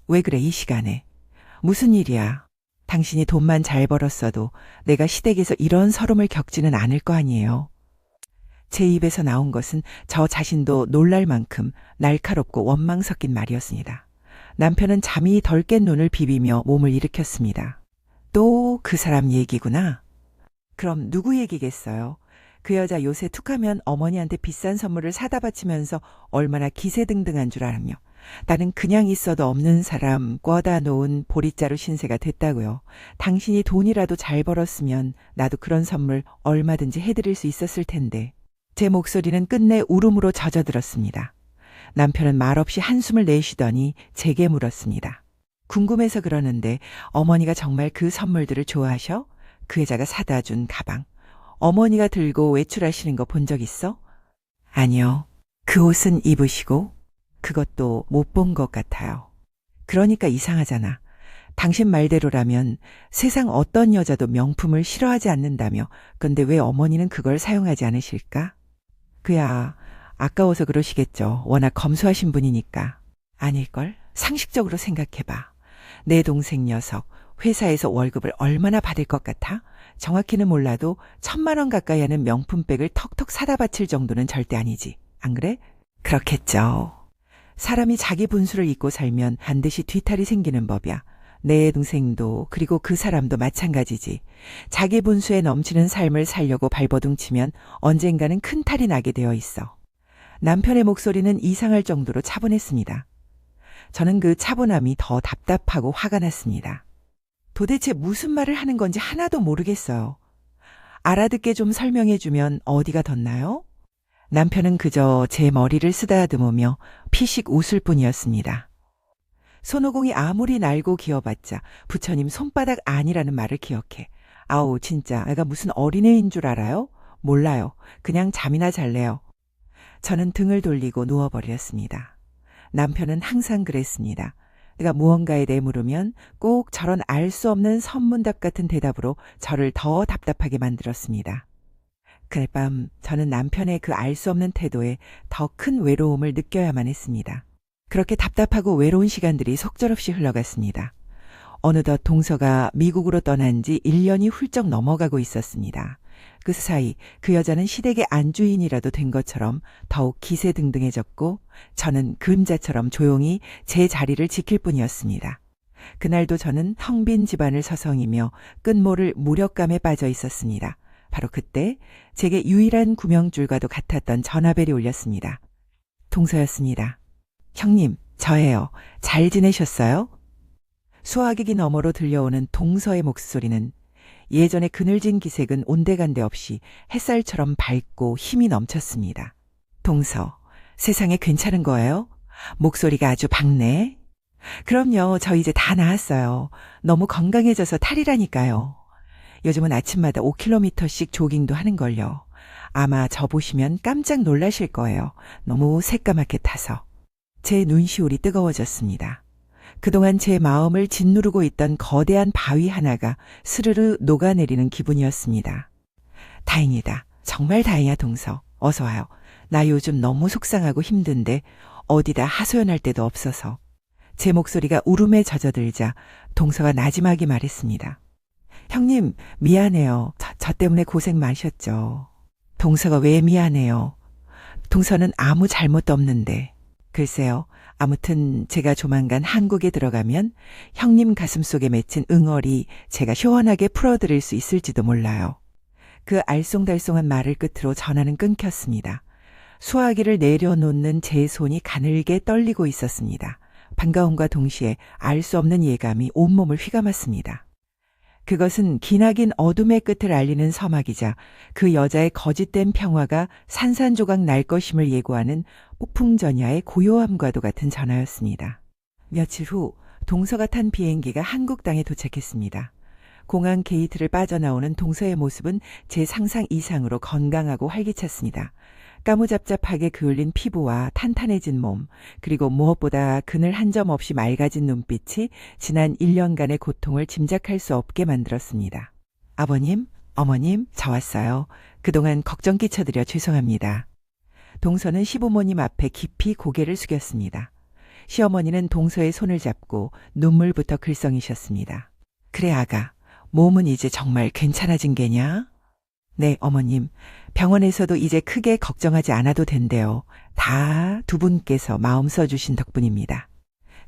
왜 그래 이 시간에. 무슨 일이야. 당신이 돈만 잘 벌었어도 내가 시댁에서 이런 서름을 겪지는 않을 거 아니에요. 제 입에서 나온 것은 저 자신도 놀랄 만큼 날카롭고 원망 섞인 말이었습니다. 남편은 잠이 덜 깬 눈을 비비며 몸을 일으켰습니다. 또 그 사람 얘기구나. 그럼 누구 얘기겠어요? 그 여자 요새 툭하면 어머니한테 비싼 선물을 사다 바치면서 얼마나 기세등등한 줄 알며 나는 그냥 있어도 없는 사람 꿔다 놓은 보릿자루 신세가 됐다고요. 당신이 돈이라도 잘 벌었으면 나도 그런 선물 얼마든지 해드릴 수 있었을 텐데. 제 목소리는 끝내 울음으로 젖어들었습니다. 남편은 말없이 한숨을 내쉬더니 제게 물었습니다. 궁금해서 그러는데 어머니가 정말 그 선물들을 좋아하셔? 그 여자가 사다 준 가방. 어머니가 들고 외출하시는 거 본 적 있어? 아니요. 그 옷은 입으시고? 그것도 못 본 것 같아요. 그러니까 이상하잖아. 당신 말대로라면 세상 어떤 여자도 명품을 싫어하지 않는다며. 근데 왜 어머니는 그걸 사용하지 않으실까? 그야 아까워서 그러시겠죠. 워낙 검소하신 분이니까. 아닐걸? 상식적으로 생각해봐. 내 동생 녀석 회사에서 월급을 얼마나 받을 것 같아? 정확히는 몰라도 1,000만 원 가까이 하는 명품백을 턱턱 사다 바칠 정도는 절대 아니지. 안 그래? 그렇겠죠. 사람이 자기 분수를 잊고 살면 반드시 뒤탈이 생기는 법이야. 내 동생도 그리고 그 사람도 마찬가지지. 자기 분수에 넘치는 삶을 살려고 발버둥치면 언젠가는 큰 탈이 나게 되어 있어. 남편의 목소리는 이상할 정도로 차분했습니다. 저는 그 차분함이 더 답답하고 화가 났습니다. 도대체 무슨 말을 하는 건지 하나도 모르겠어요. 알아듣게 좀 설명해주면 어디가 덧나요? 남편은 그저 제 머리를 쓰다듬으며 피식 웃을 뿐이었습니다. 손오공이 아무리 날고 기어봤자 부처님 손바닥 아니라는 말을 기억해. 아우 진짜 애가 무슨 어린애인 줄 알아요? 몰라요. 그냥 잠이나 잘래요. 저는 등을 돌리고 누워버렸습니다. 남편은 항상 그랬습니다. 내가 무언가에 내물으면 꼭 저런 알 수 없는 선문답 같은 대답으로 저를 더 답답하게 만들었습니다. 그날 밤 저는 남편의 그 알 수 없는 태도에 더 큰 외로움을 느껴야만 했습니다. 그렇게 답답하고 외로운 시간들이 속절없이 흘러갔습니다. 어느덧 동서가 미국으로 떠난 지 1년이 훌쩍 넘어가고 있었습니다. 그 사이 그 여자는 시댁의 안주인이라도 된 것처럼 더욱 기세등등해졌고 저는 그림자처럼 조용히 제 자리를 지킬 뿐이었습니다. 그날도 저는 텅 빈 집안을 서성이며 끝모를 무력감에 빠져 있었습니다. 바로 그때 제게 유일한 구명줄과도 같았던 전화벨이 울렸습니다. 동서였습니다. 형님, 저예요. 잘 지내셨어요? 수화기기 너머로 들려오는 동서의 목소리는 예전의 그늘진 기색은 온데간데 없이 햇살처럼 밝고 힘이 넘쳤습니다. 동서, 세상에 괜찮은 거예요? 목소리가 아주 밝네. 그럼요, 저 이제 다 나았어요. 너무 건강해져서 탈이라니까요. 요즘은 아침마다 5km씩 조깅도 하는걸요. 아마 저 보시면 깜짝 놀라실 거예요. 너무 새까맣게 타서. 제 눈시울이 뜨거워졌습니다. 그동안 제 마음을 짓누르고 있던 거대한 바위 하나가 스르르 녹아내리는 기분이었습니다. 다행이다. 정말 다행이야, 동서. 어서 와요. 나 요즘 너무 속상하고 힘든데 어디다 하소연할 데도 없어서. 제 목소리가 울음에 젖어들자 동서가 나지막이 말했습니다. 형님, 미안해요. 저 때문에 고생 많으셨죠. 동서가 왜 미안해요? 동서는 아무 잘못도 없는데. 글쎄요. 아무튼 제가 조만간 한국에 들어가면 형님 가슴속에 맺힌 응어리 제가 시원하게 풀어드릴 수 있을지도 몰라요. 그 알쏭달쏭한 말을 끝으로 전화는 끊겼습니다. 수화기를 내려놓는 제 손이 가늘게 떨리고 있었습니다. 반가움과 동시에 알 수 없는 예감이 온몸을 휘감았습니다. 그것은 기나긴 어둠의 끝을 알리는 서막이자 그 여자의 거짓된 평화가 산산조각 날 것임을 예고하는 폭풍전야의 고요함과도 같은 전화였습니다. 며칠 후 동서가 탄 비행기가 한국 땅에 도착했습니다. 공항 게이트를 빠져나오는 동서의 모습은 제 상상 이상으로 건강하고 활기찼습니다. 까무잡잡하게 그을린 피부와 탄탄해진 몸, 그리고 무엇보다 그늘 한 점 없이 맑아진 눈빛이 지난 1년간의 고통을 짐작할 수 없게 만들었습니다. 아버님, 어머님, 저 왔어요. 그동안 걱정 끼쳐드려 죄송합니다. 동서는 시부모님 앞에 깊이 고개를 숙였습니다. 시어머니는 동서의 손을 잡고 눈물부터 글썽이셨습니다. 그래 아가, 몸은 이제 정말 괜찮아진 게냐? 네, 어머님. 병원에서도 이제 크게 걱정하지 않아도 된대요. 다 두 분께서 마음 써주신 덕분입니다.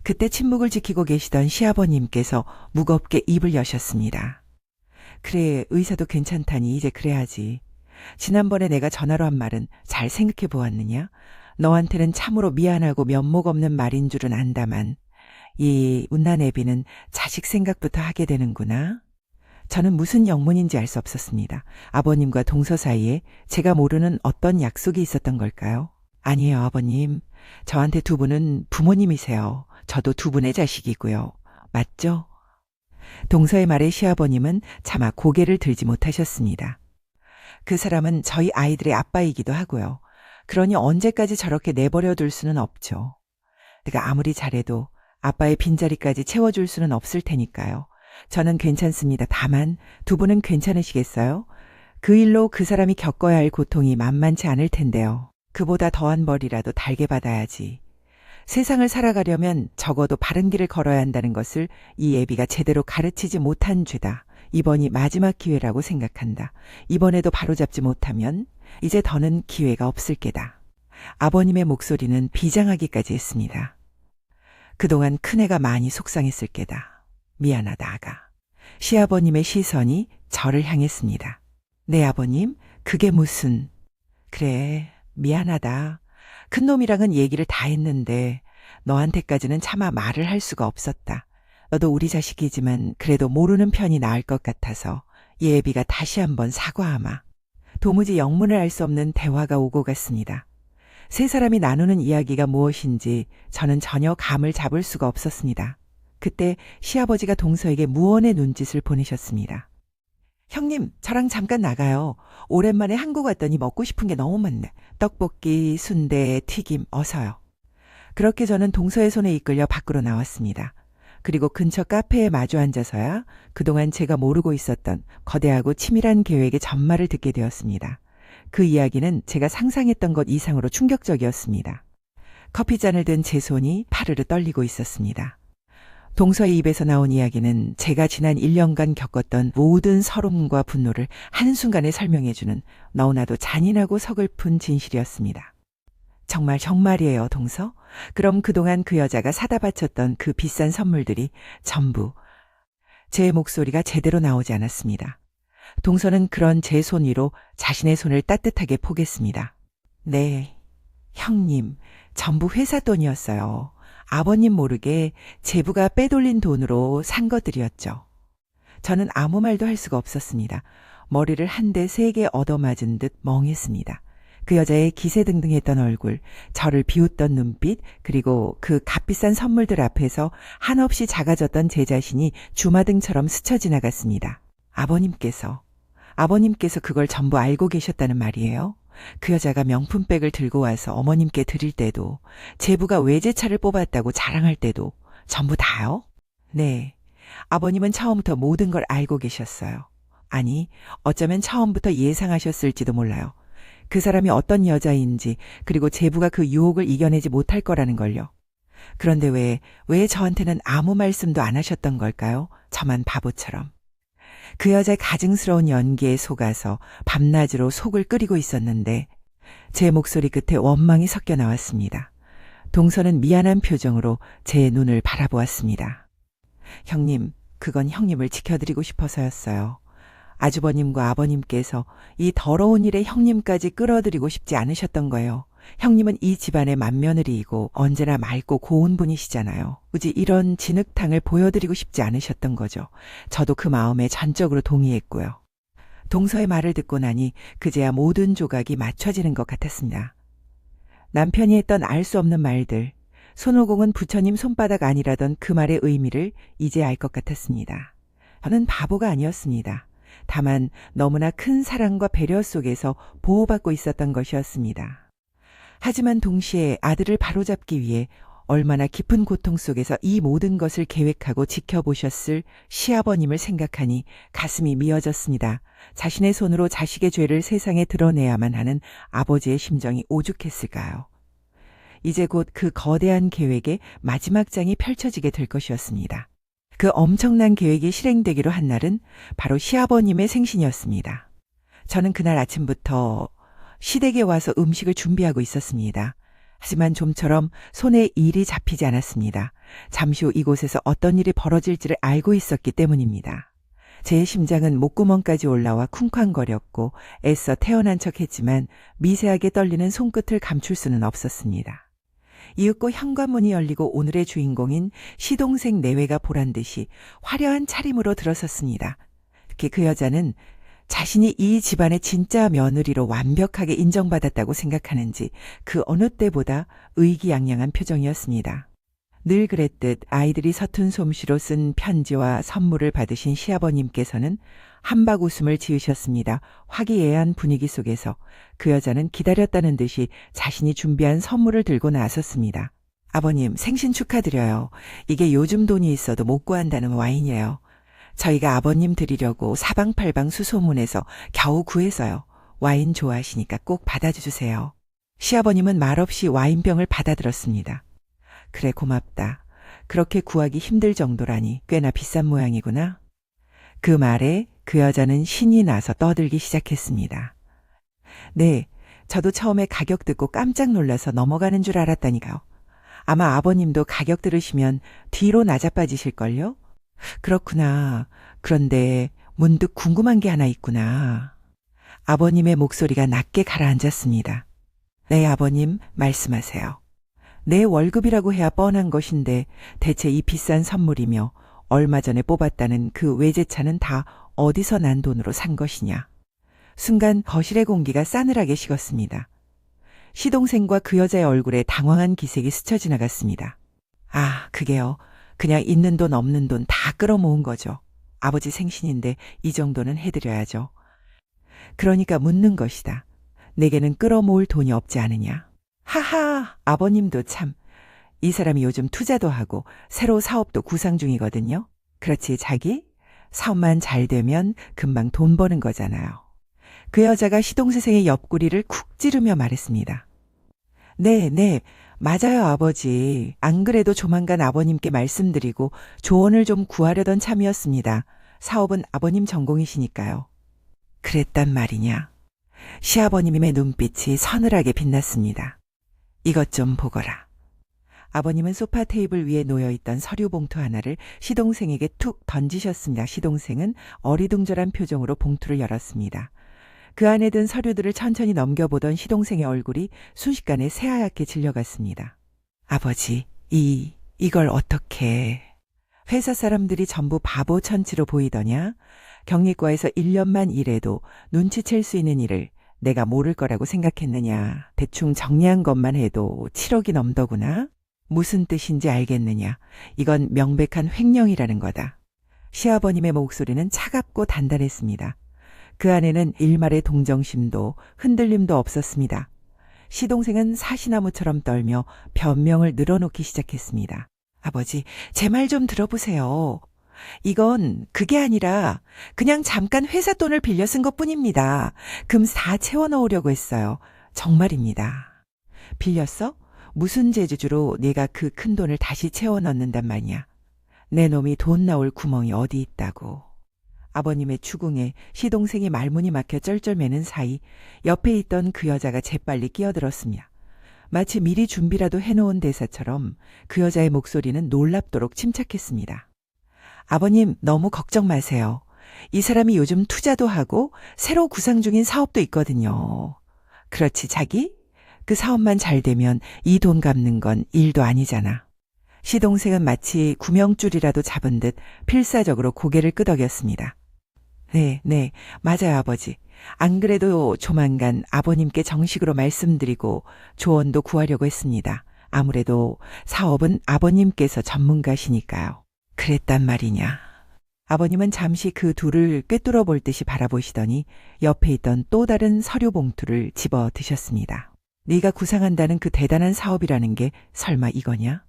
그때 침묵을 지키고 계시던 시아버님께서 무겁게 입을 여셨습니다. 그래, 의사도 괜찮다니 이제 그래야지. 지난번에 내가 전화로 한 말은 잘 생각해 보았느냐? 너한테는 참으로 미안하고 면목 없는 말인 줄은 안다만 이 운난 애비는 자식 생각부터 하게 되는구나. 저는 무슨 영문인지 알 수 없었습니다. 아버님과 동서 사이에 제가 모르는 어떤 약속이 있었던 걸까요? 아니에요, 아버님. 저한테 두 분은 부모님이세요. 저도 두 분의 자식이고요. 맞죠? 동서의 말에 시아버님은 차마 고개를 들지 못하셨습니다. 그 사람은 저희 아이들의 아빠이기도 하고요. 그러니 언제까지 저렇게 내버려 둘 수는 없죠. 내가 아무리 잘해도 아빠의 빈자리까지 채워줄 수는 없을 테니까요. 저는 괜찮습니다. 다만 두 분은 괜찮으시겠어요? 그 일로 그 사람이 겪어야 할 고통이 만만치 않을 텐데요. 그보다 더한 벌이라도 달게 받아야지. 세상을 살아가려면 적어도 바른 길을 걸어야 한다는 것을 이 애비가 제대로 가르치지 못한 죄다. 이번이 마지막 기회라고 생각한다. 이번에도 바로잡지 못하면 이제 더는 기회가 없을 게다. 아버님의 목소리는 비장하기까지 했습니다. 그동안 큰애가 많이 속상했을 게다. 미안하다, 아가. 시아버님의 시선이 저를 향했습니다. 네, 아버님, 그게 무슨... 그래, 미안하다. 큰놈이랑은 얘기를 다 했는데 너한테까지는 차마 말을 할 수가 없었다. 너도 우리 자식이지만 그래도 모르는 편이 나을 것 같아서 이 애비가 다시 한번 사과하마. 도무지 영문을 알 수 없는 대화가 오고 갔습니다. 세 사람이 나누는 이야기가 무엇인지 저는 전혀 감을 잡을 수가 없었습니다. 그때 시아버지가 동서에게 무언의 눈짓을 보내셨습니다. 형님, 저랑 잠깐 나가요. 오랜만에 한국 왔더니 먹고 싶은 게 너무 많네. 떡볶이, 순대, 튀김, 어서요. 그렇게 저는 동서의 손에 이끌려 밖으로 나왔습니다. 그리고 근처 카페에 마주 앉아서야 그동안 제가 모르고 있었던 거대하고 치밀한 계획의 전말을 듣게 되었습니다. 그 이야기는 제가 상상했던 것 이상으로 충격적이었습니다. 커피잔을 든 제 손이 파르르 떨리고 있었습니다. 동서의 입에서 나온 이야기는 제가 지난 1년간 겪었던 모든 서름과 분노를 한순간에 설명해주는 너무나도 잔인하고 서글픈 진실이었습니다. 정말이에요, 동서? 그럼 그동안 그 여자가 사다 바쳤던 그 비싼 선물들이 전부... 제 목소리가 제대로 나오지 않았습니다. 동서는 그런 제 손 위로 자신의 손을 따뜻하게 포겠습니다. 네, 형님, 전부 회사 돈이었어요. 아버님 모르게 제부가 빼돌린 돈으로 산 것들이었죠. 저는 아무 말도 할 수가 없었습니다. 머리를 한 대 세 개 얻어맞은 듯 멍했습니다. 그 여자의 기세등등했던 얼굴, 저를 비웃던 눈빛, 그리고 그 값비싼 선물들 앞에서 한없이 작아졌던 제 자신이 주마등처럼 스쳐 지나갔습니다. 아버님께서 그걸 전부 알고 계셨다는 말이에요? 그 여자가 명품백을 들고 와서 어머님께 드릴 때도, 제부가 외제차를 뽑았다고 자랑할 때도 전부 다요? 네. 아버님은 처음부터 모든 걸 알고 계셨어요. 아니, 어쩌면 처음부터 예상하셨을지도 몰라요. 그 사람이 어떤 여자인지, 그리고 제부가 그 유혹을 이겨내지 못할 거라는 걸요. 그런데 왜 저한테는 아무 말씀도 안 하셨던 걸까요? 저만 바보처럼. 그 여자의 가증스러운 연기에 속아서 밤낮으로 속을 끓이고 있었는데 제 목소리 끝에 원망이 섞여 나왔습니다. 동서는 미안한 표정으로 제 눈을 바라보았습니다. 형님, 그건 형님을 지켜드리고 싶어서였어요. 아주버님과 아버님께서 이 더러운 일에 형님까지 끌어들이고 싶지 않으셨던 거예요. 형님은 이 집안의 맏며느리이고 언제나 맑고 고운 분이시잖아요. 굳이 이런 진흙탕을 보여드리고 싶지 않으셨던 거죠. 저도 그 마음에 전적으로 동의했고요. 동서의 말을 듣고 나니 그제야 모든 조각이 맞춰지는 것 같았습니다. 남편이 했던 알 수 없는 말들, 손오공은 부처님 손바닥 아니라던 그 말의 의미를 이제 알 것 같았습니다. 저는 바보가 아니었습니다. 다만 너무나 큰 사랑과 배려 속에서 보호받고 있었던 것이었습니다. 하지만 동시에 아들을 바로잡기 위해 얼마나 깊은 고통 속에서 이 모든 것을 계획하고 지켜보셨을 시아버님을 생각하니 가슴이 미어졌습니다. 자신의 손으로 자식의 죄를 세상에 드러내야만 하는 아버지의 심정이 오죽했을까요? 이제 곧 그 거대한 계획의 마지막 장이 펼쳐지게 될 것이었습니다. 그 엄청난 계획이 실행되기로 한 날은 바로 시아버님의 생신이었습니다. 저는 그날 아침부터 시댁에 와서 음식을 준비하고 있었습니다. 하지만 좀처럼 손에 일이 잡히지 않았습니다. 잠시 후 이곳에서 어떤 일이 벌어질지를 알고 있었기 때문입니다. 제 심장은 목구멍까지 올라와 쿵쾅거렸고 애써 태어난 척했지만 미세하게 떨리는 손끝을 감출 수는 없었습니다. 이윽고 현관문이 열리고 오늘의 주인공인 시동생 내외가 보란듯이 화려한 차림으로 들어섰습니다. 특히 그 여자는 자신이 이 집안의 진짜 며느리로 완벽하게 인정받았다고 생각하는지 그 어느 때보다 의기양양한 표정이었습니다. 늘 그랬듯 아이들이 서툰 솜씨로 쓴 편지와 선물을 받으신 시아버님께서는 한박 웃음을 지으셨습니다. 화기애애한 분위기 속에서 그 여자는 기다렸다는 듯이 자신이 준비한 선물을 들고 나섰습니다. 아버님, 생신 축하드려요. 이게 요즘 돈이 있어도 못 구한다는 와인이에요. 저희가 아버님 드리려고 사방팔방 수소문해서 겨우 구해서요. 와인 좋아하시니까 꼭 받아주세요. 시아버님은 말없이 와인병을 받아들었습니다. 그래, 고맙다. 그렇게 구하기 힘들 정도라니 꽤나 비싼 모양이구나. 그 말에 그 여자는 신이 나서 떠들기 시작했습니다. 네, 저도 처음에 가격 듣고 깜짝 놀라서 넘어가는 줄 알았다니까요. 아마 아버님도 가격 들으시면 뒤로 낮아빠지실걸요? 그렇구나. 그런데 문득 궁금한 게 하나 있구나. 아버님의 목소리가 낮게 가라앉았습니다. 네, 아버님, 말씀하세요. 내 월급이라고 해야 뻔한 것인데 대체 이 비싼 선물이며 얼마 전에 뽑았다는 그 외제차는 다 어디서 난 돈으로 산 것이냐. 순간 거실의 공기가 싸늘하게 식었습니다. 시동생과 그 여자의 얼굴에 당황한 기색이 스쳐 지나갔습니다. 아, 그게요. 그냥 있는 돈 없는 돈 다 끌어모은 거죠. 아버지 생신인데 이 정도는 해드려야죠. 그러니까 묻는 것이다. 내게는 끌어모을 돈이 없지 않으냐. 하하, 아버님도 참. 이 사람이 요즘 투자도 하고 새로 사업도 구상 중이거든요. 그렇지, 자기? 사업만 잘 되면 금방 돈 버는 거잖아요. 그 여자가 시동생의 옆구리를 쿡 찌르며 말했습니다. 네, 맞아요, 아버지. 안 그래도 조만간 아버님께 말씀드리고 조언을 좀 구하려던 참이었습니다. 사업은 아버님 전공이시니까요. 그랬단 말이냐. 시아버님의 눈빛이 서늘하게 빛났습니다. 이것 좀 보거라. 아버님은 소파 테이블 위에 놓여있던 서류 봉투 하나를 시동생에게 툭 던지셨습니다. 시동생은 어리둥절한 표정으로 봉투를 열었습니다. 그 안에 든 서류들을 천천히 넘겨보던 시동생의 얼굴이 순식간에 새하얗게 질려갔습니다. 아버지, 이걸 어떻게... 회사 사람들이 전부 바보 천치로 보이더냐? 격리과에서 1년만 일해도 눈치챌 수 있는 일을 내가 모를 거라고 생각했느냐. 대충 정리한 것만 해도 7억이 넘더구나. 무슨 뜻인지 알겠느냐. 이건 명백한 횡령이라는 거다. 시아버님의 목소리는 차갑고 단단했습니다. 그 안에는 일말의 동정심도 흔들림도 없었습니다. 시동생은 사시나무처럼 떨며 변명을 늘어놓기 시작했습니다. 아버지, 제 말 좀 들어보세요. 이건 그게 아니라 그냥 잠깐 회사 돈을 빌려 쓴 것뿐입니다. 금 다 채워 넣으려고 했어요. 정말입니다. 빌렸어? 무슨 재주로 네가 그 큰 돈을 다시 채워 넣는단 말이야. 내 놈이 돈 나올 구멍이 어디 있다고. 아버님의 추궁에 시동생이 말문이 막혀 쩔쩔매는 사이 옆에 있던 그 여자가 재빨리 끼어들었습니다. 마치 미리 준비라도 해놓은 대사처럼 그 여자의 목소리는 놀랍도록 침착했습니다. 아버님, 너무 걱정 마세요. 이 사람이 요즘 투자도 하고 새로 구상 중인 사업도 있거든요. 그렇지, 자기? 그 사업만 잘 되면 이 돈 갚는 건 일도 아니잖아. 시동생은 마치 구명줄이라도 잡은 듯 필사적으로 고개를 끄덕였습니다. 네, 맞아요, 아버지. 안 그래도 조만간 아버님께 정식으로 말씀드리고 조언도 구하려고 했습니다. 아무래도 사업은 아버님께서 전문가시니까요. 그랬단 말이냐. 아버님은 잠시 그 둘을 꿰뚫어 볼 듯이 바라보시더니 옆에 있던 또 다른 서류 봉투를 집어 드셨습니다. 네가 구상한다는 그 대단한 사업이라는 게 설마 이거냐?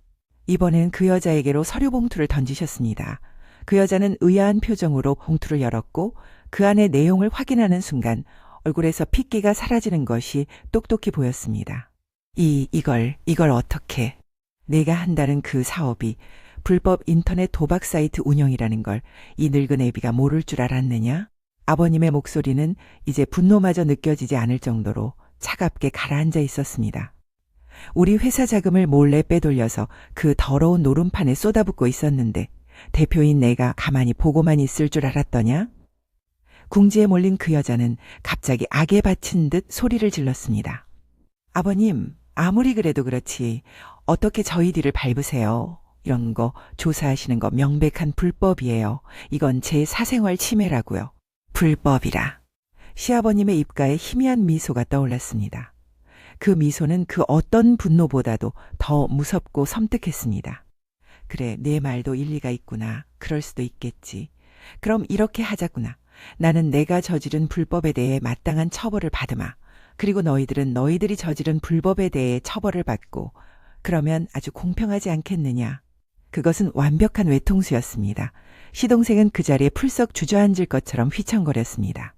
이번엔 그 여자에게로 서류 봉투를 던지셨습니다. 그 여자는 의아한 표정으로 봉투를 열었고 그 안의 내용을 확인하는 순간 얼굴에서 핏기가 사라지는 것이 똑똑히 보였습니다. 이걸 어떻게... 내가 한다는 그 사업이 불법 인터넷 도박 사이트 운영이라는 걸 이 늙은 애비가 모를 줄 알았느냐? 아버님의 목소리는 이제 분노마저 느껴지지 않을 정도로 차갑게 가라앉아 있었습니다. 우리 회사 자금을 몰래 빼돌려서 그 더러운 노름판에 쏟아붓고 있었는데 대표인 내가 가만히 보고만 있을 줄 알았더냐? 궁지에 몰린 그 여자는 갑자기 악에 바친 듯 소리를 질렀습니다. 아버님, 아무리 그래도 그렇지 어떻게 저희 뒤를 밟으세요? 이런 거 조사하시는 거 명백한 불법이에요. 이건 제 사생활 침해라고요. 불법이라. 시아버님의 입가에 희미한 미소가 떠올랐습니다. 그 미소는 그 어떤 분노보다도 더 무섭고 섬뜩했습니다. 그래, 내 말도 일리가 있구나. 그럴 수도 있겠지. 그럼 이렇게 하자꾸나. 나는 내가 저지른 불법에 대해 마땅한 처벌을 받으마. 그리고 너희들은 너희들이 저지른 불법에 대해 처벌을 받고, 그러면 아주 공평하지 않겠느냐. 그것은 완벽한 외통수였습니다. 시동생은 그 자리에 풀썩 주저앉을 것처럼 휘청거렸습니다.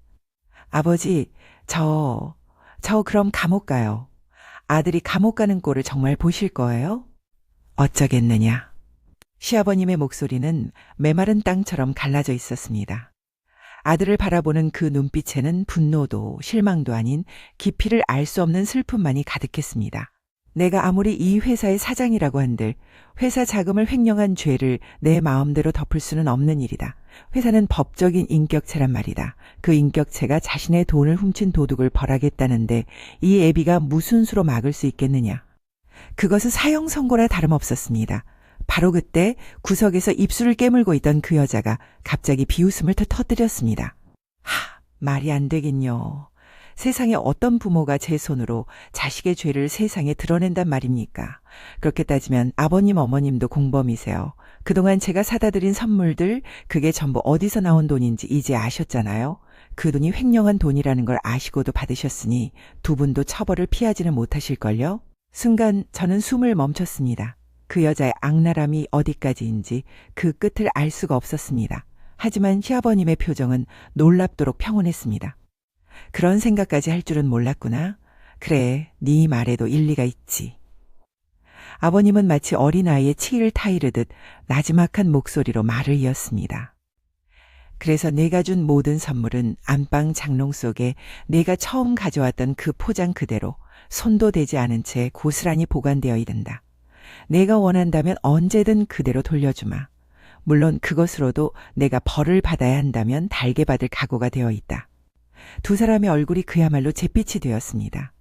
아버지, 저 그럼 감옥 가요. 아들이 감옥 가는 꼴을 정말 보실 거예요? 어쩌겠느냐. 시아버님의 목소리는 메마른 땅처럼 갈라져 있었습니다. 아들을 바라보는 그 눈빛에는 분노도 실망도 아닌 깊이를 알 수 없는 슬픔만이 가득했습니다. 내가 아무리 이 회사의 사장이라고 한들 회사 자금을 횡령한 죄를 내 마음대로 덮을 수는 없는 일이다. 회사는 법적인 인격체란 말이다. 그 인격체가 자신의 돈을 훔친 도둑을 벌하겠다는데 이 애비가 무슨 수로 막을 수 있겠느냐. 그것은 사형 선고나 다름없었습니다. 바로 그때 구석에서 입술을 깨물고 있던 그 여자가 갑자기 비웃음을 터뜨렸습니다. 말이 안 되긴요. 세상에 어떤 부모가 제 손으로 자식의 죄를 세상에 드러낸단 말입니까? 그렇게 따지면 아버님 어머님도 공범이세요. 그동안 제가 사다 드린 선물들 그게 전부 어디서 나온 돈인지 이제 아셨잖아요. 그 돈이 횡령한 돈이라는 걸 아시고도 받으셨으니 두 분도 처벌을 피하지는 못하실걸요? 순간 저는 숨을 멈췄습니다. 그 여자의 악랄함이 어디까지인지 그 끝을 알 수가 없었습니다. 하지만 시아버님의 표정은 놀랍도록 평온했습니다. 그런 생각까지 할 줄은 몰랐구나. 그래, 네 말에도 일리가 있지. 아버님은 마치 어린아이의 치를 타이르듯 나지막한 목소리로 말을 이었습니다. 그래서 내가 준 모든 선물은 안방 장롱 속에 내가 처음 가져왔던 그 포장 그대로 손도 대지 않은 채 고스란히 보관되어 있단다. 내가 원한다면 언제든 그대로 돌려주마. 물론 그것으로도 내가 벌을 받아야 한다면 달게 받을 각오가 되어 있다. 두 사람의 얼굴이 그야말로 잿빛이 되었습니다.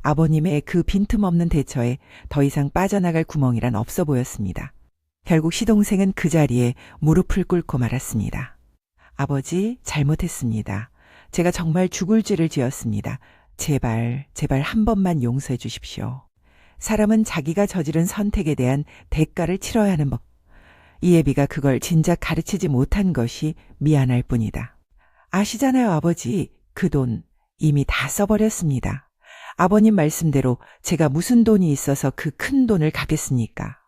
아버님의 그 빈틈없는 대처에 더 이상 빠져나갈 구멍이란 없어 보였습니다. 결국 시동생은 그 자리에 무릎을 꿇고 말았습니다. 아버지, 잘못했습니다. 제가 정말 죽을 죄를 지었습니다. 제발 한 번만 용서해 주십시오. 사람은 자기가 저지른 선택에 대한 대가를 치러야 하는 법. 이 애비가 그걸 진작 가르치지 못한 것이 미안할 뿐이다. 아시잖아요, 아버지. 그 돈 이미 다 써버렸습니다. 아버님 말씀대로 제가 무슨 돈이 있어서 그 큰 돈을 갚겠습니까?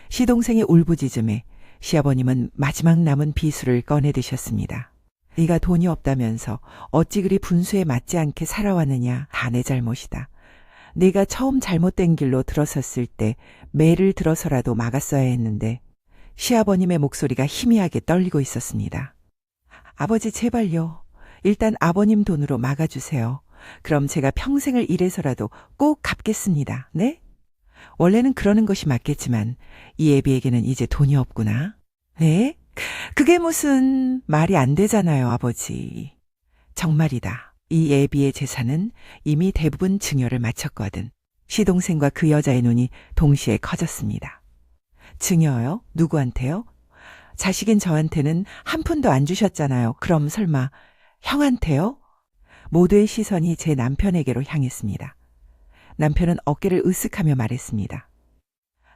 시동생이 울부짖음에 시아버님은 마지막 남은 비수를 꺼내 드셨습니다. 네가 돈이 없다면서 어찌 그리 분수에 맞지 않게 살아왔느냐. 다 내 잘못이다. 네가 처음 잘못된 길로 들어섰을 때 매를 들어서라도 막았어야 했는데. 시아버님의 목소리가 희미하게 떨리고 있었습니다. 아버지, 제발요. 일단 아버님 돈으로 막아주세요. 그럼 제가 평생을 일해서라도 꼭 갚겠습니다. 네? 원래는 그러는 것이 맞겠지만 이 애비에게는 이제 돈이 없구나. 네? 그게 무슨 말이 안 되잖아요, 아버지. 정말이다. 이 애비의 재산은 이미 대부분 증여를 마쳤거든. 시동생과 그 여자의 눈이 동시에 커졌습니다. 증여요? 누구한테요? 자식인 저한테는 한 푼도 안 주셨잖아요. 그럼 설마 형한테요? 모두의 시선이 제 남편에게로 향했습니다. 남편은 어깨를 으쓱하며 말했습니다.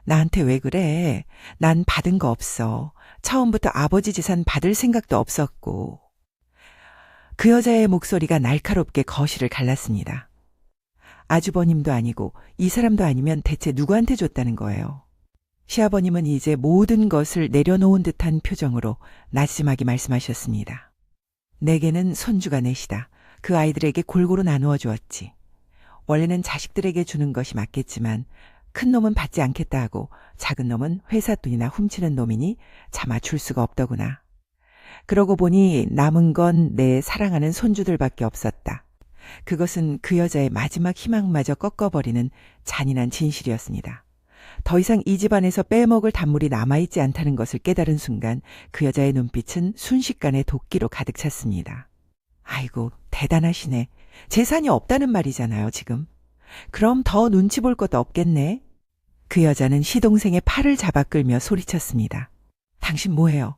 나한테 왜 그래? 난 받은 거 없어. 처음부터 아버지 재산 받을 생각도 없었고. 그 여자의 목소리가 날카롭게 거실을 갈랐습니다. 아주버님도 아니고 이 사람도 아니면 대체 누구한테 줬다는 거예요? 시아버님은 이제 모든 것을 내려놓은 듯한 표정으로 나지막이 말씀하셨습니다. 내게는 손주가 넷이다. 그 아이들에게 골고루 나누어 주었지. 원래는 자식들에게 주는 것이 맞겠지만 큰 놈은 받지 않겠다 하고 작은 놈은 회사 돈이나 훔치는 놈이니 차마 줄 수가 없더구나. 그러고 보니 남은 건 내 사랑하는 손주들밖에 없었다. 그것은 그 여자의 마지막 희망마저 꺾어버리는 잔인한 진실이었습니다. 더 이상 이 집안에서 빼먹을 단물이 남아있지 않다는 것을 깨달은 순간 그 여자의 눈빛은 순식간에 도끼로 가득 찼습니다. 아이고, 대단하시네. 재산이 없다는 말이잖아요, 지금. 그럼 더 눈치 볼 것도 없겠네. 그 여자는 시동생의 팔을 잡아 끌며 소리쳤습니다. 당신 뭐해요?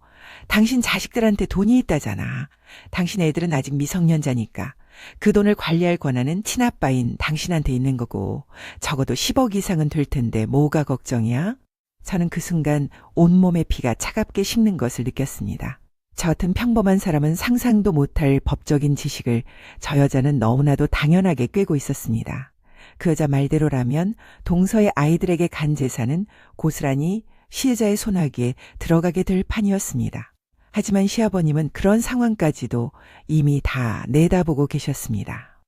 당신 자식들한테 돈이 있다잖아. 당신 애들은 아직 미성년자니까. 그 돈을 관리할 권한은 친아빠인 당신한테 있는 거고 적어도 10억 이상은 될 텐데 뭐가 걱정이야? 저는 그 순간 온몸의 피가 차갑게 식는 것을 느꼈습니다. 저 같은 평범한 사람은 상상도 못할 법적인 지식을 저 여자는 너무나도 당연하게 꿰고 있었습니다. 그 여자 말대로라면 동서의 아이들에게 간 재산은 고스란히 시혜자의 손아귀에 들어가게 될 판이었습니다. 하지만 시아버님은 그런 상황까지도 이미 다 내다보고 계셨습니다.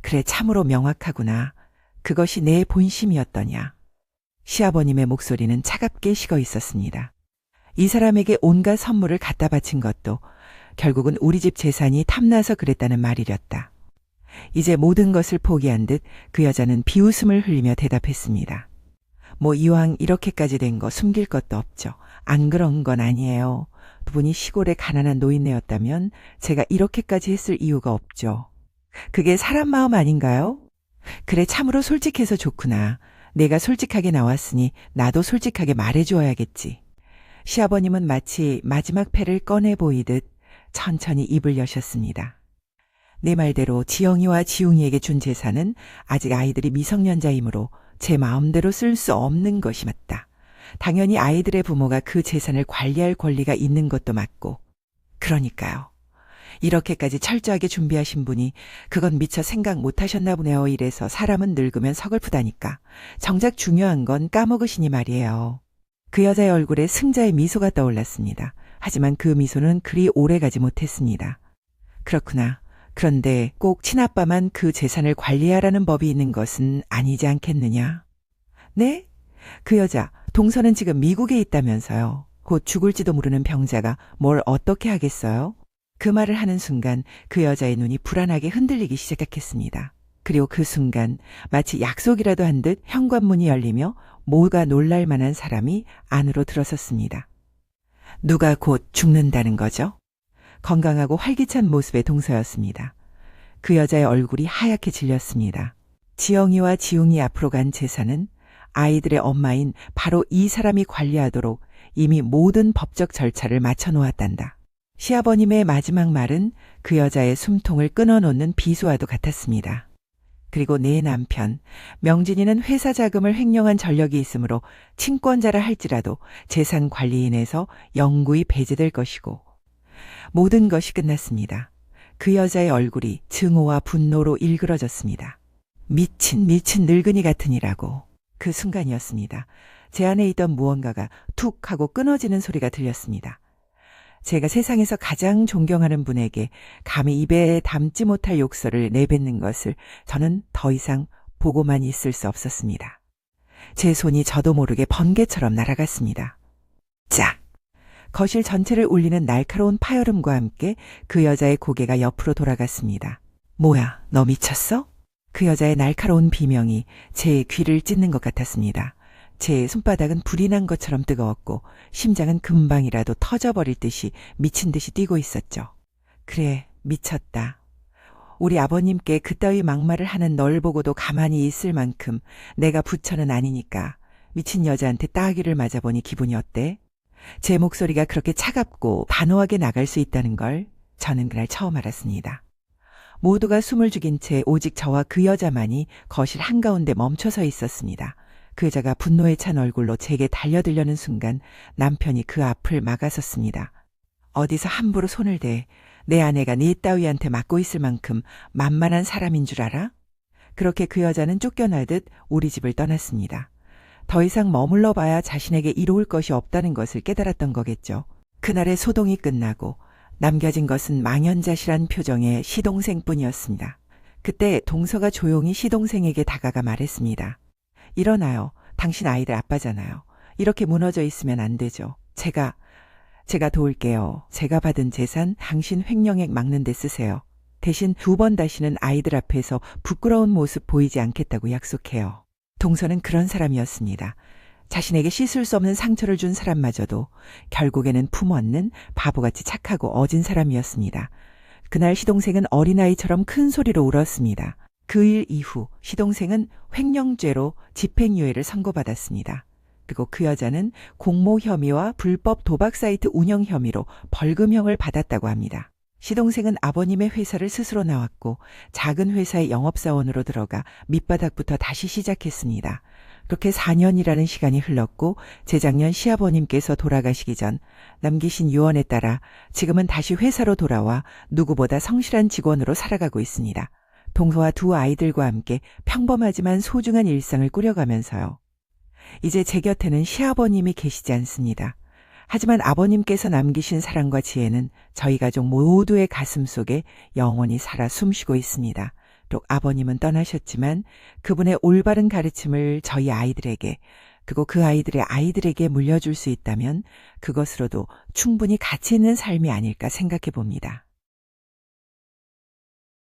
그래, 참으로 명확하구나. 그것이 내 본심이었더냐. 시아버님의 목소리는 차갑게 식어 있었습니다. 이 사람에게 온갖 선물을 갖다 바친 것도 결국은 우리 집 재산이 탐나서 그랬다는 말이렸다. 이제 모든 것을 포기한 듯 그 여자는 비웃음을 흘리며 대답했습니다. 뭐 이왕 이렇게까지 된 거 숨길 것도 없죠. 안 그런 건 아니에요. 두 분이 시골의 가난한 노인네였다면 제가 이렇게까지 했을 이유가 없죠. 그게 사람 마음 아닌가요? 그래, 참으로 솔직해서 좋구나. 내가 솔직하게 나왔으니 나도 솔직하게 말해주어야겠지. 시아버님은 마치 마지막 패를 꺼내 보이듯 천천히 입을 여셨습니다. 내 말대로 지영이와 지웅이에게 준 재산은 아직 아이들이 미성년자이므로 제 마음대로 쓸 수 없는 것이 맞다. 당연히 아이들의 부모가 그 재산을 관리할 권리가 있는 것도 맞고. 그러니까요. 이렇게까지 철저하게 준비하신 분이 그건 미처 생각 못하셨나 보네요. 이래서 사람은 늙으면 서글프다니까. 정작 중요한 건 까먹으시니 말이에요. 그 여자의 얼굴에 승자의 미소가 떠올랐습니다. 하지만 그 미소는 그리 오래가지 못했습니다. 그렇구나. 그런데 꼭 친아빠만 그 재산을 관리하라는 법이 있는 것은 아니지 않겠느냐? 네? 그 여자, 동서는 지금 미국에 있다면서요. 곧 죽을지도 모르는 병자가 뭘 어떻게 하겠어요? 그 말을 하는 순간 그 여자의 눈이 불안하게 흔들리기 시작했습니다. 그리고 그 순간 마치 약속이라도 한 듯 현관문이 열리며 모두가 놀랄 만한 사람이 안으로 들어섰습니다. 누가 곧 죽는다는 거죠? 건강하고 활기찬 모습의 동서였습니다. 그 여자의 얼굴이 하얗게 질렸습니다. 지영이와 지웅이 앞으로 간 재산은 아이들의 엄마인 바로 이 사람이 관리하도록 이미 모든 법적 절차를 마쳐 놓았단다. 시아버님의 마지막 말은 그 여자의 숨통을 끊어놓는 비수와도 같았습니다. 그리고 내 남편, 명진이는 회사 자금을 횡령한 전력이 있으므로 친권자라 할지라도 재산 관리인에서 영구히 배제될 것이고. 모든 것이 끝났습니다. 그 여자의 얼굴이 증오와 분노로 일그러졌습니다. 미친 늙은이 같으니라고. 그 순간이었습니다. 제 안에 있던 무언가가 툭 하고 끊어지는 소리가 들렸습니다. 제가 세상에서 가장 존경하는 분에게 감히 입에 담지 못할 욕설을 내뱉는 것을 저는 더 이상 보고만 있을 수 없었습니다. 제 손이 저도 모르게 번개처럼 날아갔습니다. 짝! 거실 전체를 울리는 날카로운 파열음과 함께 그 여자의 고개가 옆으로 돌아갔습니다. 뭐야, 너 미쳤어? 그 여자의 날카로운 비명이 제 귀를 찢는 것 같았습니다. 제 손바닥은 불이 난 것처럼 뜨거웠고 심장은 금방이라도 터져버릴 듯이 미친 듯이 뛰고 있었죠. 그래, 미쳤다. 우리 아버님께 그따위 막말을 하는 널 보고도 가만히 있을 만큼 내가 부처는 아니니까 미친 여자한테 따귀를 맞아보니 기분이 어때? 제 목소리가 그렇게 차갑고 단호하게 나갈 수 있다는 걸 저는 그날 처음 알았습니다. 모두가 숨을 죽인 채 오직 저와 그 여자만이 거실 한가운데 멈춰서 있었습니다. 그 여자가 분노에 찬 얼굴로 제게 달려들려는 순간 남편이 그 앞을 막아섰습니다. 어디서 함부로 손을 대. 내 아내가 네 따위한테 맞고 있을 만큼 만만한 사람인 줄 알아? 그렇게 그 여자는 쫓겨나듯 우리 집을 떠났습니다. 더 이상 머물러 봐야 자신에게 이로울 것이 없다는 것을 깨달았던 거겠죠. 그날의 소동이 끝나고 남겨진 것은 망연자실한 표정의 시동생뿐이었습니다. 그때 동서가 조용히 시동생에게 다가가 말했습니다. 일어나요. 당신 아이들 아빠잖아요. 이렇게 무너져 있으면 안 되죠. 제가 도울게요. 제가 받은 재산 당신 횡령액 막는 데 쓰세요. 대신 2번 다시는 아이들 앞에서 부끄러운 모습 보이지 않겠다고 약속해요. 동서는 그런 사람이었습니다. 자신에게 씻을 수 없는 상처를 준 사람마저도 결국에는 품없는 바보같이 착하고 어진 사람이었습니다. 그날 시동생은 어린아이처럼 큰 소리로 울었습니다. 그 일 이후 시동생은 횡령죄로 집행유예를 선고받았습니다. 그리고 그 여자는 공모 혐의와 불법 도박 사이트 운영 혐의로 벌금형을 받았다고 합니다. 시동생은 아버님의 회사를 스스로 나왔고 작은 회사의 영업사원으로 들어가 밑바닥부터 다시 시작했습니다. 그렇게 4년이라는 시간이 흘렀고 재작년 시아버님께서 돌아가시기 전 남기신 유언에 따라 지금은 다시 회사로 돌아와 누구보다 성실한 직원으로 살아가고 있습니다. 동서와 두 아이들과 함께 평범하지만 소중한 일상을 꾸려가면서요. 이제 제 곁에는 시아버님이 계시지 않습니다. 하지만 아버님께서 남기신 사랑과 지혜는 저희 가족 모두의 가슴 속에 영원히 살아 숨쉬고 있습니다. 또 아버님은 떠나셨지만 그분의 올바른 가르침을 저희 아이들에게 그리고 그 아이들의 아이들에게 물려줄 수 있다면 그것으로도 충분히 가치 있는 삶이 아닐까 생각해 봅니다.